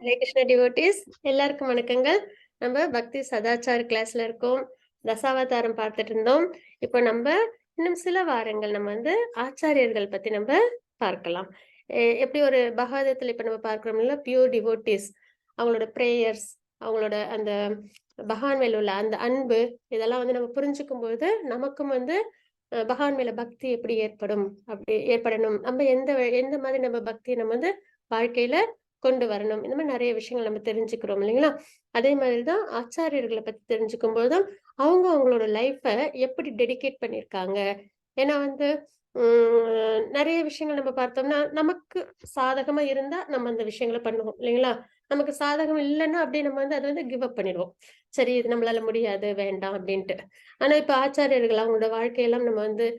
Hare Krishna devotees, எல்லாருக்கும் வணக்கங்கள். நம்ம பக்தி சதாச்சார் கிளாஸ்ல இருக்கோம். தசாவதாரம் பார்த்துட்டு இருந்தோம். இப்போ நம்ம இன்னும் சில வாரங்கள் நம்ம ஆச்சாரியர்கள் பத்தி நம்ம பார்க்கலாம். எப்படி ஒரு பகவதத்துல இப்ப நம்ம பார்க்கிறோம்ல, பியூர் டிவோட்டிஸ், அவங்களோட பிரேயர்ஸ், அவங்களோட அந்த பகவான் மேல உள்ள அந்த அன்பு, இதெல்லாம் நம்ம புரிஞ்சுக்கும் போது நமக்கும் பகவான் மேல பக்தி எப்படி அப்படி ஏற்படணும், நம்ம எந்த எந்த மாதிரி நம்ம பக்தியை நம்ம வாழ்க்கையில கொண்டு வரணும், இந்த மாதிரி நிறைய விஷயங்கள் நம்ம தெரிஞ்சுக்கிறோம் இல்லைங்களா? அதே மாதிரிதான் ஆச்சாரியர்களை பத்தி தெரிஞ்சுக்கும் போதுதான் அவங்க அவங்களோட லைஃபை எப்படி டெடிகேட் பண்ணியிருக்காங்க. ஏன்னா நிறைய விஷயங்கள் நம்ம பார்த்தோம்னா நமக்கு சாதகமா இருந்தா நம்ம அந்த விஷயங்களை பண்ணுவோம் இல்லைங்களா? நமக்கு சாதகம் இல்லைன்னா அப்படியே நம்ம அதை கிவ் அப் பண்ணிடுவோம். சரி, இது நம்மளால முடியாது, வேண்டாம் அப்படின்ட்டு. ஆனா இப்ப ஆச்சாரியர்கள் அவங்களோட வாழ்க்கையெல்லாம் நம்ம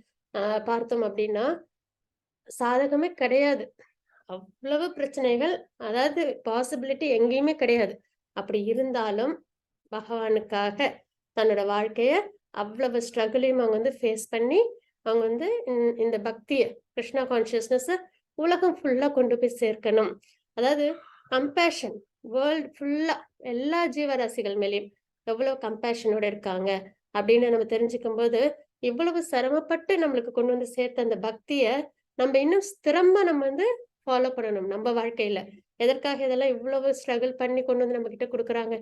பார்த்தோம் அப்படின்னா சாதகமே கிடையாது. அவ்வளவு பிரச்சனைகள், அதாவது பாசிபிலிட்டி எங்கேயுமே கிடையாது. அப்படி இருந்தாலும் பகவானுக்காக தன்னோட வாழ்க்கைய அவ்வளவு ஸ்ட்ரகிளையும் அவங்க ஃபேஸ் பண்ணி அவங்க இந்த பக்திய, கிருஷ்ணா கான்சியஸ்னஸ் உலகம் ஃபுல்லா கொண்டு போய் சேர்க்கணும். அதாவது கம்பேஷன், வேர்ல்டு ஃபுல்லா எல்லா ஜீவராசிகள் மேலேயும் எவ்வளவு கம்பேஷனோட இருக்காங்க அப்படின்னு நம்ம தெரிஞ்சுக்கும் போது, இவ்வளவு சிரமப்பட்டு நம்மளுக்கு கொண்டு சேர்த்த அந்த பக்திய நம்ம இன்னும் ஸ்திரமா நம்ம ஃபாலோ பண்ணணும் நம்ம வாழ்க்கையில. எதற்காக இதெல்லாம் இவ்வளவு ஸ்ட்ரகிள் பண்ணி கொண்டு நம்ம கிட்ட கொடுக்குறாங்க?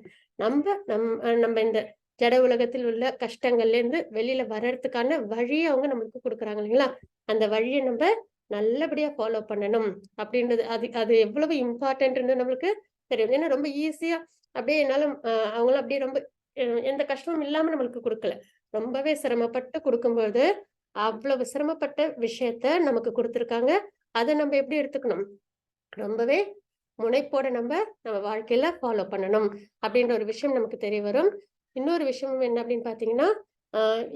நம்ம இந்த ஜட உலகத்தில் உள்ள கஷ்டங்கள்ல இருந்து வெளியில வர்றதுக்கான வழியை அவங்க நம்மளுக்கு கொடுக்குறாங்க இல்லைங்களா? அந்த வழியை நம்ம நல்லபடியா ஃபாலோ பண்ணணும் அப்படின்றது அது எவ்வளவு இம்பார்ட்டன்ட்னு நம்மளுக்கு தெரியும். ஏன்னா ரொம்ப ஈஸியா அப்படியே என்னாலும் அவங்களும் அப்படியே ரொம்ப எந்த கஷ்டமும் இல்லாம நம்மளுக்கு கொடுக்கல. ரொம்பவே சிரமப்பட்டு கொடுக்கும்போது அவ்வளவு சிரமப்பட்ட விஷயத்த நமக்கு கொடுத்துருக்காங்க. அதை நம்ம எப்படி எடுத்துக்கணும்? ரொம்பவே முனைப்போட நம்ம வாழ்க்கையில ஃபாலோ பண்ணணும் அப்படின்ற ஒரு விஷயம் நமக்கு தெரிய வரும். இன்னொரு விஷயம் என்ன அப்படின்னு பாத்தீங்கன்னா,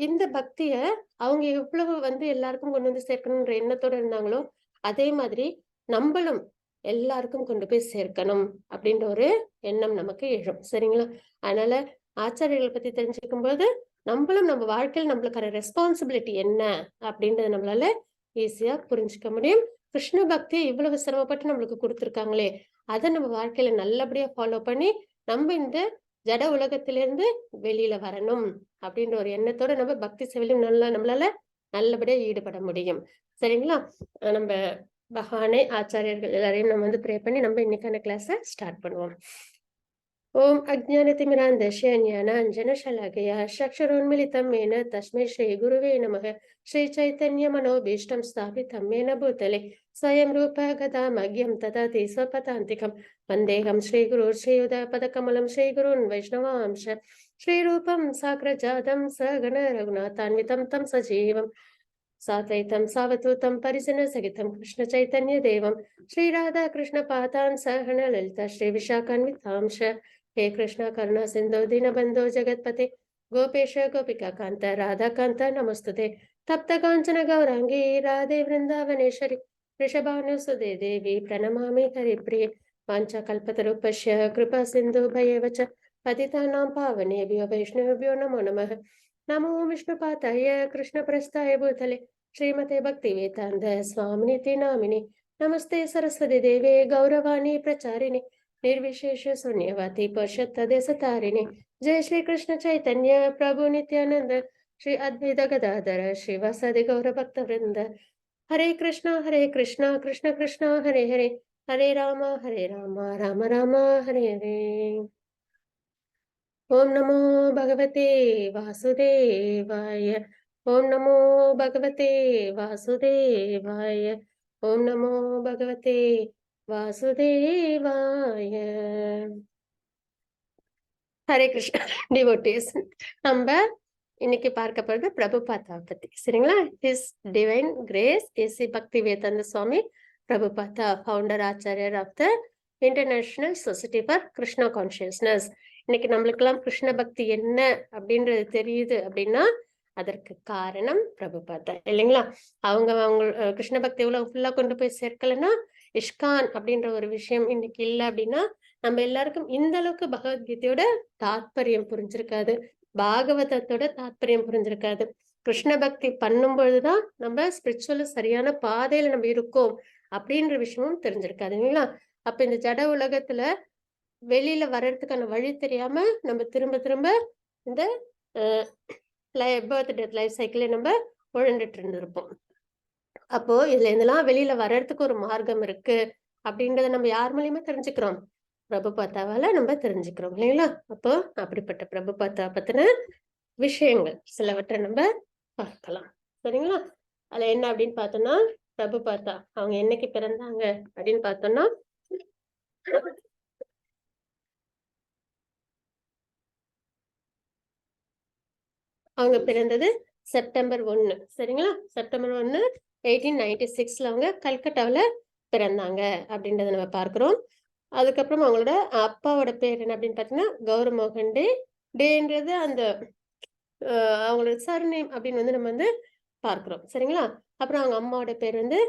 இந்த பக்திய அவங்க எவ்வளவு எல்லாருக்கும் கொண்டு சேர்க்கணும்ன்ற எண்ணத்தோட இருந்தாங்களோ, அதே மாதிரி நம்மளும் எல்லாருக்கும் கொண்டு போய் சேர்க்கணும் அப்படின்ற ஒரு எண்ணம் நமக்கு எழும். சரிங்களா? அதனால ஆச்சாரியர்களை பத்தி தெரிஞ்சுக்கும் போது நம்மளும் நம்ம வாழ்க்கையில் நம்மளுக்கான ரெஸ்பான்சிபிலிட்டி என்ன அப்படின்றத நம்மளால ஈஸியா புரிஞ்சுக்க முடியும். கிருஷ்ண பக்தி இவ்வளவு சிரமப்பட்டு நம்மளுக்கு கொடுத்துருக்காங்களே, அதை நம்ம வாழ்க்கையில நல்லபடியா ஃபாலோ பண்ணி நம்ம இந்த ஜட உலகத்திலிருந்து வெளியில வரணும் அப்படின்ற ஒரு எண்ணத்தோட நம்ம பக்தி சேவையிலும் நம்மளால நல்லபடியா ஈடுபட முடியும். சரிங்களா? நம்ம பகவானே, ஆச்சாரியர்கள் எல்லாரையும் நம்ம ப்ரே பண்ணி நம்ம இன்னைக்கான கிளாஸை ஸ்டார்ட் பண்ணுவோம். ஓம் அஜ்ஞானதிமிராந்தஸ்ய ஞானாஞ்சனசலாகயா சக்ஷரோன்மிலிதம் येन तस्मै श्री गुरुवे नमः. श्री चैतन्य मनोभीष्टं स्थापितं येन भूतले स्वयं रूप गदा मह्यं ददाति स्वपदान्तिकं वन्देहं श्रीगुरुं श्रीयुतपदकमलं श्रीगुरून् वैष्णवांश श्रीरूपं साग्रजातं सगण रघुनाथान्वितं तं सजीवं साद्वैतं सावधूतं परिजनसहितं कृष्ण चैतन्य देवं श्रीराधा कृष्ण पादान् सहन ललिता श्री विशाखान्वितांश. हे कृष्ण करुणा सिंधु दीनबंधु जगत्पते गोपेश गोपिका कांत राधा कांत नमस्तुते. तप्त कांचन गौरांगी राधे वृंदावनेश्वरी वृषभानुसुते देवी प्रणमामि हरिप्रिये. वाञ्छाकल्पतरुभ्यश्च कृपा सिंधु भयेव च पतितानां पावनेभ्यो वैष्णवेभ्यो नमो नमः. नमो विष्णुपादाय कृष्णप्रस्थाय भूतले श्रीमते भक्तिवेदान्त स्वामिनिति नामिने. नमस्ते सरस्वती देवे गौरवाणी प्रचारिणे निर्विशेष शून्यवादी पश्चात्तदेशतारिणे. जय श्री कृष्ण चैतन्य प्रभु नित्यानंद श्री अद्वैत गदाधर श्रीवासादि गौर भक्त वृंद. हरे कृष्णा कृष्ण कृष्ण हरे हरे हरे राम राम राम हरे हरे. ओम नमो भगवते वासुदेवाय. ओम नमो भगवते वासुदेवाय. ओम नमो भगवते வாசுதேவாய. ஹரே கிருஷ்ணா டிவோட்டிஸ், நம்ம இன்னைக்கு பார்க்க போறது பிரபுபாதா பத்தி. சரிங்களா? His divine grace A C Bhakti Vedanta Swami Prabhupada, founder ஆச்சாரியர் of the international society for Krishna consciousness. இன்னைக்கு நம்மளுக்கெல்லாம் கிருஷ்ண பக்தி என்ன அப்படின்றது தெரியுது அப்படின்னா அதற்கு காரணம் பிரபுபாதா இல்லைங்களா? அவங்க கிருஷ்ண பக்தி உலகம் ஃபுல்லா கொண்டு போய் சேர்க்கலன்னா, இஸ்கான் அப்படின்ற ஒரு விஷயம் இன்னைக்கு இல்லை அப்படின்னா நம்ம எல்லாருக்கும் இந்த அளவுக்கு பகவத்கீதையோட தாத்பரியம் புரிஞ்சிருக்காது, பாகவதத்தோட தாத்பரியம் புரிஞ்சிருக்காது. கிருஷ்ண பக்தி பண்ணும் பொழுதுதான் நம்ம ஸ்பிரிச்சுவல் சரியான பாதையில நம்ம இருக்கோம் அப்படின்ற விஷயமும் தெரிஞ்சிருக்காது இல்லைங்களா? அப்ப இந்த ஜட உலகத்துல வெளியில வர்றதுக்கான வழி தெரியாம நம்ம திரும்ப திரும்ப இந்த பர்த் டெத் லைஃப் சைக்கிளை நம்ம உழண்டுட்டு இருந்திருப்போம். அப்போ இதுல இருந்தெல்லாம் வெளியில வர்றதுக்கு ஒரு மார்க்கம் இருக்கு அப்படின்றத நம்ம யார் மூலியமா தெரிஞ்சுக்கிறோம்? பிரபுபாதாவால நம்ம தெரிஞ்சுக்கிறோம் இல்லைங்களா? அப்போ அப்படிப்பட்ட பிரபுபாதா பத்தின விஷயங்கள் சிலவற்றை நம்ம பார்க்கலாம். சரிங்களா? அதுல என்ன அப்படின்னு பார்த்தோம்னா, பிரபுபாதா அவங்க என்னைக்கு பிறந்தாங்க அப்படின்னு பார்த்தோம்னா, அவங்க பிறந்தது செப்டம்பர் 1. சரிங்களா? செப்டம்பர் 1 1896 அவங்க கல்கட்டாவில் பிறந்தாங்க அப்படின்றத நம்ம பார்க்கிறோம். அதுக்கப்புறம் அவங்களோட அப்பாவோட பேர் என்ன அப்படின்னு பார்த்தீங்கன்னா கௌரமோகன் டே. டேன்றது அந்த அவங்களோட சர்நேம் அப்படின்னு வந்து நம்ம வந்து பார்க்கிறோம். சரிங்களா? அப்புறம் அவங்க அம்மாவோட பேர் வந்து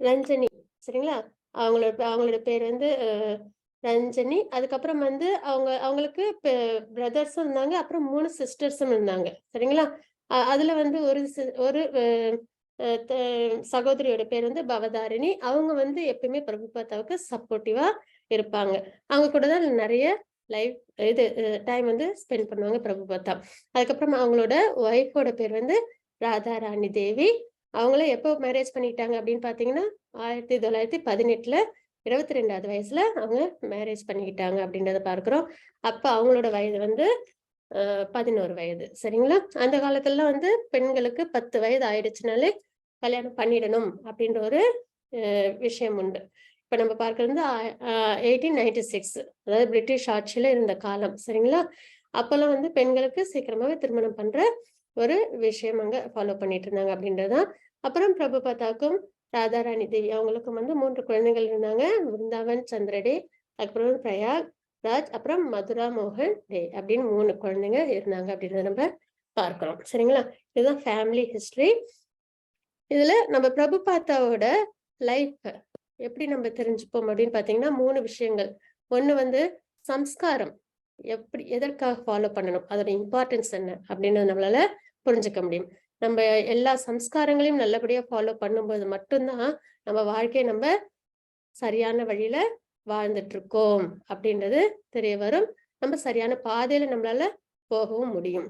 ரஞ்சனி. சரிங்களா? அவங்களோட பேர் வந்து ரஞ்சனி. அதுக்கப்புறம் வந்து அவங்களுக்கு பிரதர்ஸும் இருந்தாங்க, அப்புறம் 3 சிஸ்டர்ஸும் இருந்தாங்க. சரிங்களா? அதுல வந்து ஒரு சகோதரியோட பேர் வந்து பவதாரிணி. அவங்க வந்து எப்பயுமே பிரபுபாதாவுக்கு சப்போர்ட்டிவா இருப்பாங்க. அவங்க கூட தான் நிறைய லைஃப் இது டைம் வந்து ஸ்பெண்ட் பண்ணுவாங்க பிரபுபாதா. அதுக்கப்புறம் அவங்களோட ஒய்ஃபோட பேர் வந்து ராதா ராணி தேவி. அவங்கள எப்போ மேரேஜ் பண்ணிட்டாங்க அப்படின்னு பாத்தீங்கன்னா 1918ல 22வது வயசுல அவங்க மேரேஜ் பண்ணிக்கிட்டாங்க அப்படின்றத பார்க்கிறோம். அப்ப அவங்களோட வயது வந்து 11 வயது. சரிங்களா? அந்த காலத்துல வந்து பெண்களுக்கு 10 வயது ஆயிடுச்சுனாலே கல்யாணம் பண்ணிடணும் அப்படின்ற ஒரு விஷயம் உண்டு. இப்ப நம்ம பார்க்கறது வந்து 1896, அதாவது பிரிட்டிஷ் ஆட்சியில இருந்த காலம். சரிங்களா? அப்பெல்லாம் வந்து பெண்களுக்கு சீக்கிரமாவே திருமணம் பண்ற ஒரு விஷயம் அங்க ஃபாலோ பண்ணிட்டு இருந்தாங்க அப்படின்றதுதான். அப்புறம் பிரபுபாதாக்கும் ராதாராணி தேவி அவங்களுக்கும் வந்து 3 குழந்தைகள் இருந்தாங்க. விருந்தாவன் சந்திரடே, அதுக்கப்புறம் பிரயாக் ராஜ், அப்புறம் மதுரா மோகன் டே அப்படின்னு 3 குழந்தைங்க இருந்தாங்க அப்படின்றத நம்ம பார்க்கிறோம். சரிங்களா? இதுதான் ஃபேமிலி ஹிஸ்டரி. இதுல நம்ம பிரபுபாதாவோட லைஃப் எப்படி நம்ம தெரிஞ்சுப்போம் அப்படின்னு பாத்தீங்கன்னா 3 விஷயங்கள். ஒண்ணு வந்து சம்ஸ்காரம், எப்படி எதற்காக ஃபாலோ பண்ணணும், அதோட இம்பார்ட்டன்ஸ் என்ன அப்படின்னு நம்மளால புரிஞ்சுக்க முடியும். நம்ம எல்லா சம்ஸ்காரங்களையும் நல்லபடியா ஃபாலோ பண்ணும்போது மட்டும்தான் நம்ம வாழ்க்கையை நம்ம சரியான வழியில வாழ்ந்துட்டு இருக்கோம் அப்படின்றது தெரிய வரும். நம்ம சரியான பாதையில நம்மளால போகவும் முடியும்.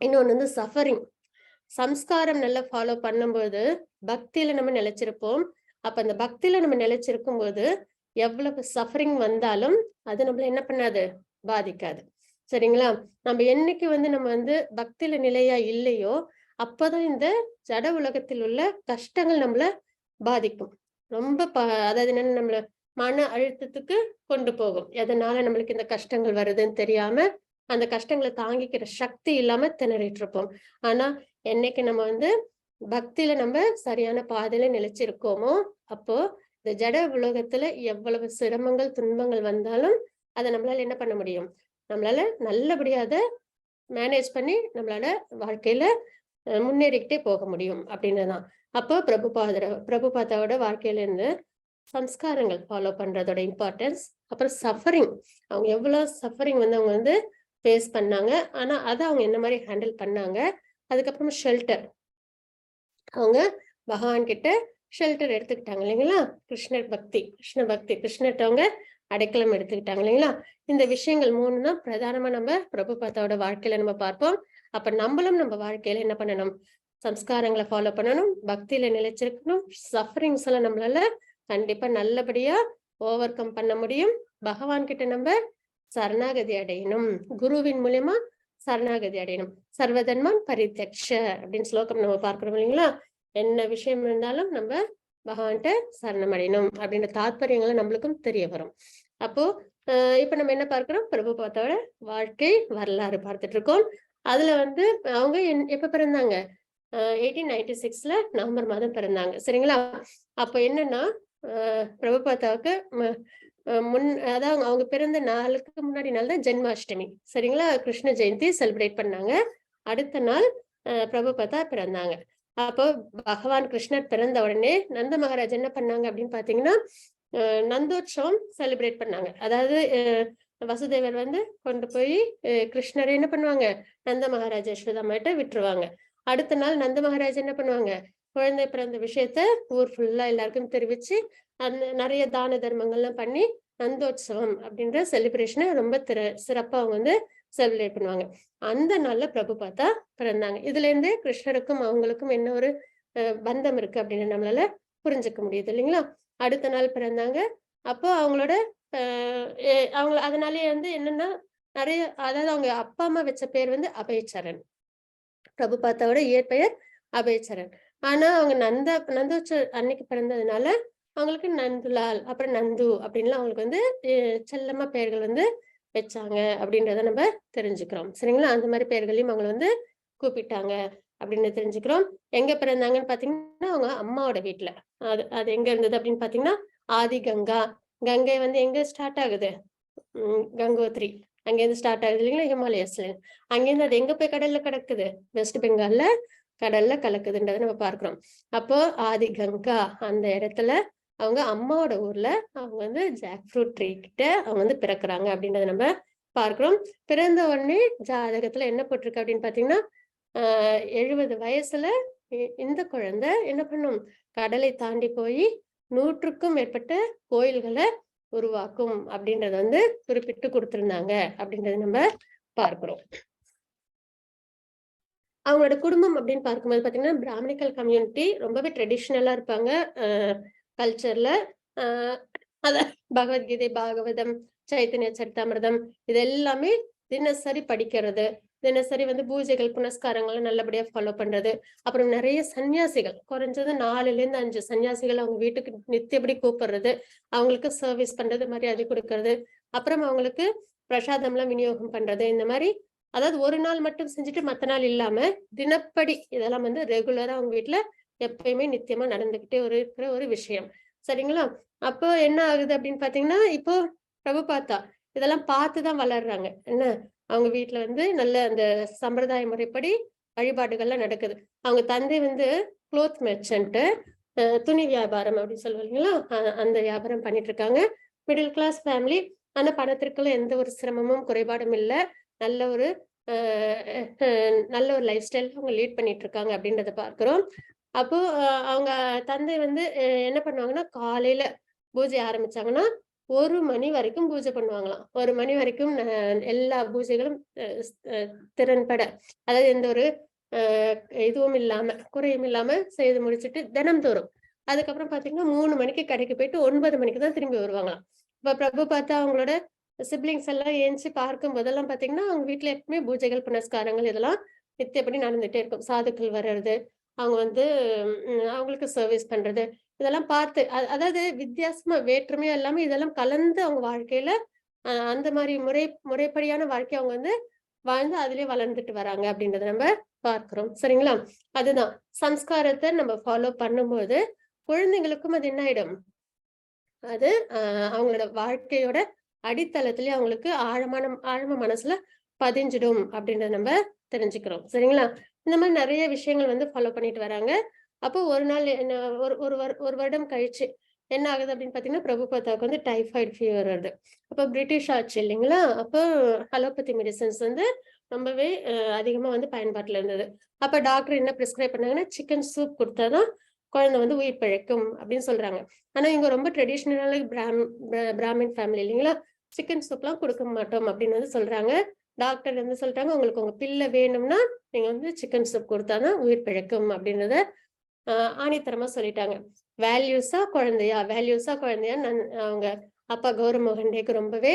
இன்னொன்னு வந்து சஃபரிங். சம்ஸ்காரம் நல்லா ஃபாலோ பண்ணும்போது பக்தியில நம்ம நிலைச்சிருப்போம். அப்ப அந்த பக்தியில நம்ம நிலைச்சிருக்கும் போது எவ்வளவு சஃபரிங் வந்தாலும் அது நம்மள என்ன பண்ணாது, பாதிக்காது. சரிங்களா? நம்ம என்னைக்கு வந்து நம்ம வந்து பக்தியில நிலையா இல்லையோ அப்பதான் இந்த ஜட உலகத்தில் உள்ள கஷ்டங்கள் நம்மள பாதிக்கும். ரொம்ப அதாவது என்னன்னு நம்மள மன அழுத்தத்துக்கு கொண்டு போகும். எதனால நம்மளுக்கு இந்த கஷ்டங்கள் வருதுன்னு தெரியாம அந்த கஷ்டங்களை தாங்கிக்கிற சக்தி இல்லாம திணறிட்டு இருப்போம். ஆனா என்னைக்கு நம்ம வந்து பக்தியில நம்ம சரியான பாதையில நிலைச்சிருக்கோமோ அப்போ இந்த ஜட உலகத்துல எவ்வளவு சிரமங்கள் துன்பங்கள் வந்தாலும் அதை நம்மளால என்ன பண்ண முடியும், நம்மளால நல்லபடியா அதை மேனேஜ் பண்ணி நம்மளால வாழ்க்கையில முன்னேறிக்கிட்டே போக முடியும் அப்படின்னுதான். அப்போ பிரபுபாதாவோட வாழ்க்கையில இருந்து சம்ஸ்காரங்கள் ஃபாலோ பண்றதோட இம்பார்ட்டன்ஸ், அப்புறம் சஃபரிங், அவங்க எவ்வளவு சஃபரிங் வந்து அவங்க வந்து ஃபேஸ் பண்ணாங்க, ஆனா அதை அவங்க என்ன மாதிரி ஹேண்டில் பண்ணாங்க. அதுக்கப்புறம் ஷெல்டர், அவங்க பகவான் கிட்ட ஷெல்டர் எடுத்துக்கிட்டாங்க இல்லைங்களா? கிருஷ்ண பக்தி கிருஷ்ணர்கிட்ட அவங்க அடைக்கலம் எடுத்துக்கிட்டாங்க இல்லைங்களா? இந்த விஷயங்கள் 3 தான் பிரதானமா நம்ம பிரபுபாதாவோட வாழ்க்கையில நம்ம பார்ப்போம். அப்ப நம்மளும் நம்ம வாழ்க்கையில என்ன பண்ணணும், சம்ஸ்காரங்களை ஃபாலோ பண்ணணும், பக்தியில நிலைச்சிருக்கணும். சஃபரிங்ஸ் எல்லாம் நம்மளால கண்டிப்பா நல்லபடியா ஓவர் கம் பண்ண முடியும். பகவான் கிட்ட நம்ம சரணாகதி அடையணும், குருவின் மூலியமா சரணாகதி அடையணும். சர்வதன்மான் பரித்யக்ஷ அப்படின்னு ஸ்லோகம் நம்ம பார்க்கிறோம் இல்லைங்களா? என்ன விஷயம் இருந்தாலும் நம்ம பகவான்கிட்ட சரணம் அடையணும் அப்படின்ற தாத்பரியங்களை நம்மளுக்கும் தெரிய வரும். அப்போ இப்ப நம்ம என்ன பார்க்கிறோம், பிரபுபாதாவோட வாழ்க்கை வரலாறு பார்த்துட்டு இருக்கோம். அதுல வந்து அவங்க எப்ப பிறந்தாங்க, 1896ல நவம்பர் மாதம் பிறந்தாங்க. சரிங்களா? அப்ப என்னன்னா பிரபுபாதாவுக்கு அதாவது அவங்க பிறந்த நாளுக்கு முன்னாடி நாள் தான் ஜென்மாஷ்டமி. சரிங்களா? கிருஷ்ண ஜெயந்தி செலிப்ரேட் பண்ணாங்க. அடுத்த நாள் பிரபுபாதா பிறந்தாங்க. அப்போ பகவான் கிருஷ்ணர் பிறந்த உடனே நந்த மகாராஜ் என்ன பண்ணாங்க அப்படின்னு பாத்தீங்கன்னா நந்தோற்சவம் செலிப்ரேட் பண்ணாங்க. அதாவது வசுதேவர் வந்து கொண்டு போய் கிருஷ்ணரை என்ன பண்ணுவாங்க, நந்த மகாராஜ் யசோதாமாட்ட விட்டுருவாங்க. அடுத்த நாள் நந்த மகாராஜ் என்ன பண்ணுவாங்க, குழந்தை பிறந்த விஷயத்த ஊர் ஃபுல்லா எல்லாருக்கும் தெரிவிச்சு அந்த நிறைய தான தர்மங்கள்லாம் பண்ணி நந்தோத்சவம் அப்படின்ற செலிப்ரேஷனை ரொம்ப சிறப்பா அவங்க வந்து செலிப்ரேட் பண்ணுவாங்க. அந்த நாள்ல பிரபுபாதா பிறந்தாங்க. இதுல இருந்தே கிருஷ்ணருக்கும் அவங்களுக்கும் என்ன ஒரு பந்தம் இருக்கு அப்படின்னு நம்மளால புரிஞ்சுக்க முடியுது இல்லைங்களா? அடுத்த நாள் பிறந்தாங்க. அப்போ அவங்களோட அவங்க அதனாலேயே வந்து என்னன்னா நிறைய, அதாவது அவங்க அப்பா அம்மா வச்ச பேர் வந்து அபயச்சரண். பிரபுபாதாவோட இயற்பெயர் அபயச்சரண். ஆனா அவங்க நந்தோச்ச அன்னைக்கு பிறந்ததுனால அவங்களுக்கு நந்துலால், அப்புறம் நந்து அப்படின்லாம் அவங்களுக்கு வந்து செல்லமா பெயர்கள் வந்து வச்சாங்க அப்படின்றத நம்ம தெரிஞ்சுக்கிறோம். சரிங்களா? அந்த மாதிரி பெயர்களையும் அவங்களை வந்து கூப்பிட்டாங்க அப்படின்னு தெரிஞ்சுக்கிறோம். எங்க பிறந்தாங்கன்னு பாத்தீங்கன்னா அவங்க அம்மாவோட வீட்டுல. அது எங்க இருந்தது அப்படின்னு பாத்தீங்கன்னா ஆதி கங்கா. கங்கை வந்து எங்க ஸ்டார்ட் ஆகுது? கங்கோத்ரி அங்கேருந்து ஸ்டார்ட் ஆகுது இல்லைங்களா, ஹிமாலயஸ்ல. அங்கேருந்து அது எங்க போய் கடல்ல கிடக்குது? வெஸ்ட் பெங்கால்ல கடல்ல கலக்குதுன்றதை நம்ம பார்க்கிறோம். அப்போ ஆதி கங்கா அந்த இடத்துல அவங்க அம்மாவோட ஊர்ல அவங்க வந்து ஜாக் ஃப்ரூட் ட்ரீ கிட்ட அவங்க வந்து பிறக்குறாங்க அப்படின்றத நம்ம பார்க்கிறோம். பிறந்த உடனே ஜாதகத்துல என்ன போட்டிருக்கு அப்படின்னு பாத்தீங்கன்னா 70 வயசுல இந்த குழந்தை என்ன பண்ணும்? கடலை தாண்டி போய் 100க்கும் மேற்பட்ட கோயில்களை உருவாக்கும் அப்படின்றத வந்து குறிப்பிட்டு கொடுத்திருந்தாங்க அப்படின்றத நம்ம பார்க்கிறோம். அவங்களோட குடும்பம் அப்படின்னு பார்க்கும்போது பாத்தீங்கன்னா பிராமணிக்கல் கம்யூனிட்டி ரொம்பவே ட்ரெடிஷ்னலா இருப்பாங்க. கல்ச்சர்ல அத பகவத்கீதை, பாகவதம், சைத்தன்ய சரிதாமிர்தம் இது எல்லாமே தினசரி படிக்கிறது, தினசரி வந்து பூஜைகள் புனஸ்காரங்களை நல்லபடியா ஃபாலோ பண்றது. அப்புறம் நிறைய சன்னியாசிகள், குறைஞ்சது 4ல இருந்து 5 சன்னியாசிகள் அவங்க வீட்டுக்கு நித்தியப்படி கூப்பிடுறது, அவங்களுக்கு சர்வீஸ் பண்றது, மரியாதை கொடுக்கறது, அப்புறம் அவங்களுக்கு பிரசாதம்லாம் விநியோகம் பண்றது. இந்த மாதிரி அதாவது ஒரு நாள் மட்டும் செஞ்சுட்டு மத்த நாள் இல்லாம தினப்படி இதெல்லாம் வந்து ரெகுலரா அவங்க வீட்டுல எப்பயுமே நித்தியமா நடந்துகிட்டே இருக்கிற ஒரு விஷயம். சரிங்களா? அப்போ என்ன ஆகுது அப்படின்னு பாத்தீங்கன்னா இப்போ பிரபுபாதா இதெல்லாம் பார்த்துதான் வளர்றாங்க. என்ன அவங்க வீட்டுல வந்து நல்ல அந்த சம்பிரதாய முறைப்படி வழிபாடுகள்லாம் நடக்குது. அவங்க தந்தை வந்து குளோத் மெர்ச்சன்ட், துணி வியாபாரம் அப்படின்னு சொல்லுவாங்களா, அந்த வியாபாரம் பண்ணிட்டு இருக்காங்க. Middle class family. ஆனா பணத்திற்குள்ள எந்த ஒரு சிரமமும் குறைபாடும் இல்லை. நல்ல ஒரு நல்ல ஒரு லைஃப் ஸ்டைல் அவங்க லீட் பண்ணிட்டு இருக்காங்க அப்படின்றத பார்க்கிறோம். அப்போ அவங்க தந்தை வந்து என்ன பண்ணுவாங்கன்னா காலையில பூஜை ஆரம்பிச்சாங்கன்னா 1 மணி வரைக்கும் பூஜை பண்ணுவாங்களாம். 1 மணி வரைக்கும் எல்லா பூஜைகளும் திறன்பட, அதாவது எந்த ஒரு இதுவும் இல்லாம குறையும் இல்லாம செய்து முடிச்சுட்டு தினம்தோறும் அதுக்கப்புறம் பாத்தீங்கன்னா 3 மணிக்கு கடைக்கு போயிட்டு 9 மணிக்கு தான் திரும்பி வருவாங்களாம். இப்ப பிரபுபாதா அவங்களோட சிப்ளிங்ஸ் எல்லாம் ஏஞ்சி பார்க்கும் போதெல்லாம் பாத்தீங்கன்னா அவங்க வீட்டுல எப்பவுமே பூஜைகள் புனஸ்காரங்கள் இதெல்லாம் நித்தியப்படி நடந்துட்டே இருக்கும். சாதுக்கள் வர்றது, அவங்க வந்து அவங்களுக்கு சர்வீஸ் பண்றது, இதெல்லாம் பார்த்து அதாவது வித்தியாசமா வேற்றுமையா இல்லாம இதெல்லாம் கலந்து அவங்க வாழ்க்கையில அந்த மாதிரி முறைப்படியான வாழ்க்கை அவங்க வந்து வாழ்ந்து அதுலயே வளர்ந்துட்டு வராங்க அப்படின்றத நம்ம பார்க்கிறோம். சரிங்களா? அதுதான் சம்ஸ்காரத்தை நம்ம ஃபாலோ பண்ணும்போது குழந்தைங்களுக்கும் அது என்ன ஆயிடும்? அது அவங்களோட வாழ்க்கையோட அடித்தளத்திலேயே அவங்களுக்கு ஆழமா மனசுல பதிஞ்சிடும் அப்படின்றத நம்ம தெரிஞ்சுக்கிறோம். சரிங்களா? இந்த மாதிரி நிறைய விஷயங்கள் வந்து ஃபாலோ பண்ணிட்டு வராங்க. அப்போ ஒரு நாள் என்ன ஒரு வருடம் கழிச்சு என்ன ஆகுது அப்படின்னு பாத்தீங்கன்னா பிரபுபாதாவுக்கு வந்து டைஃபாய்டு ஃபீவர் வருது. அப்போ பிரிட்டிஷ் ஆச்சு இல்லைங்களா? அப்போ அலோபதி மெடிசன்ஸ் வந்து ரொம்பவே அதிகமா வந்து பயன்பாட்டுல இருந்தது. அப்ப டாக்டர் என்ன பிரிஸ்கிரைப் பண்ணாங்கன்னா சிக்கன் சூப் கொடுத்தாதான் குழந்தை வந்து உயிர் பிழைக்கும் அப்படின்னு சொல்றாங்க. ஆனா இங்க ரொம்ப ட்ரெடிஷ்னலான பிராமின் ஃபேமிலி இல்லைங்களா? சிக்கன் சூப்லாம் கொடுக்க மாட்டோம் அப்படின்னு வந்து சொல்றாங்க. டாக்டர் வந்து சொல்லிட்டாங்க உங்களுக்கு உங்க பிள்ளை வேணும்னா நீங்க வந்து சிக்கன் சூப் கொடுத்தாதான் உயிர் பிழைக்கும் அப்படின்றத ஆணித்தரமா சொல்லிட்டாங்க. வேல்யூஸா குழந்தையா அவங்க அப்பா கௌரவ மோகன்டேக்கு ரொம்பவே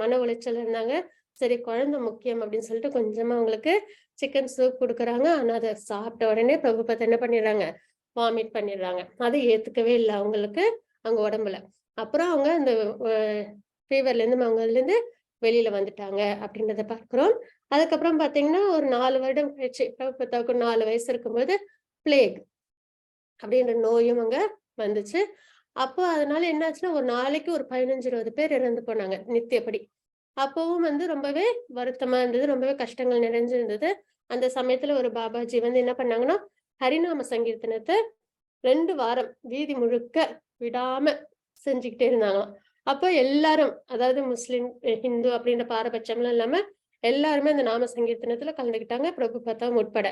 மன உளைச்சல் இருந்தாங்க. சரி குழந்தை முக்கியம் அப்படின்னு சொல்லிட்டு கொஞ்சமா அவங்களுக்கு சிக்கன் சூப் கொடுக்குறாங்க. ஆனா அதை சாப்பிட்ட உடனே பிரபுபாதா என்ன பண்ணிடுறாங்க? வாமிட் பண்ணிடுறாங்க. அதை ஏத்துக்கவே இல்லை அவங்களுக்கு அவங்க உடம்புல. அப்புறம் அவங்க அந்த ஃபீவர்ல இருந்து அவங்க அதுல இருந்து வெளியில வந்துட்டாங்க அப்படின்றத பார்க்கிறோம். அதுக்கப்புறம் பாத்தீங்கன்னா ஒரு 4 வருடம் கழிச்சு பிரபுபாதாவுக்கு 4 வயசு இருக்கும்போது பிளேக் அப்படின்ற நோயும் அங்க வந்துச்சு. அப்போ அதனால என்ன ஆச்சுன்னா ஒரு நாளைக்கு ஒரு 15-20 பேர் இறந்து போனாங்க நித்தியப்படி. அப்பவும் வந்து ரொம்பவே வருத்தமா இருந்தது, ரொம்பவே கஷ்டங்கள் நிறைஞ்சிருந்தது. அந்த சமயத்துல ஒரு பாபாஜி வந்து என்ன பண்ணாங்கன்னா ஹரிநாம சங்கீர்த்தனத்தை 2 வாரம் வீதி முழுக்க விடாம செஞ்சுக்கிட்டே இருந்தாங்களாம். அப்போ எல்லாரும், அதாவது முஸ்லிம், ஹிந்து அப்படின்ற பாரபட்சம்லாம் இல்லாம எல்லாருமே அந்த நாம சங்கீர்த்தனத்துல கலந்துக்கிட்டாங்க, பிரபுபாதா உட்பட.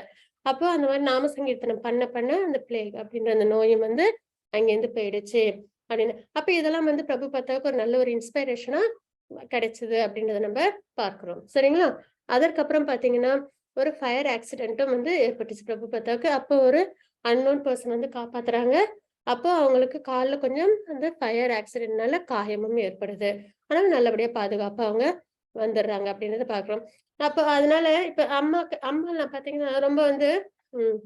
அப்போ அந்த மாதிரி நாம சங்கீர்த்தனம் பண்ண அந்த பிளேக் அப்படின்ற அந்த நோயும் வந்து அங்கேருந்து போயிடுச்சு அப்படின்னு. அப்ப இதெல்லாம் வந்து பிரபுபாதாவுக்கு ஒரு நல்ல ஒரு இன்ஸ்பிரேஷனா கிடைச்சது அப்படின்றத நம்ம பார்க்கிறோம். சரிங்களா? அதற்கப்புறம் பாத்தீங்கன்னா ஒரு ஃபயர் ஆக்சிடென்ட்டும் வந்து ஏற்பட்டுச்சு பிரபுபாதாவுக்கு. அப்போ ஒரு அன்னோன் பர்சன் வந்து காப்பாத்துறாங்க. அப்போ அவங்களுக்கு கால்ல கொஞ்சம் அந்த ஃபயர் ஆக்சிடென்ட்னால காயமும் ஏற்படுது. ஆனா நல்லபடியா பாதுகாப்பா அவங்க வந்துடுறாங்க அப்படின்றத பார்க்கிறோம். அப்போ அதனால இப்ப அம்மாலாம் பாத்தீங்கன்னா ரொம்ப வந்து ம்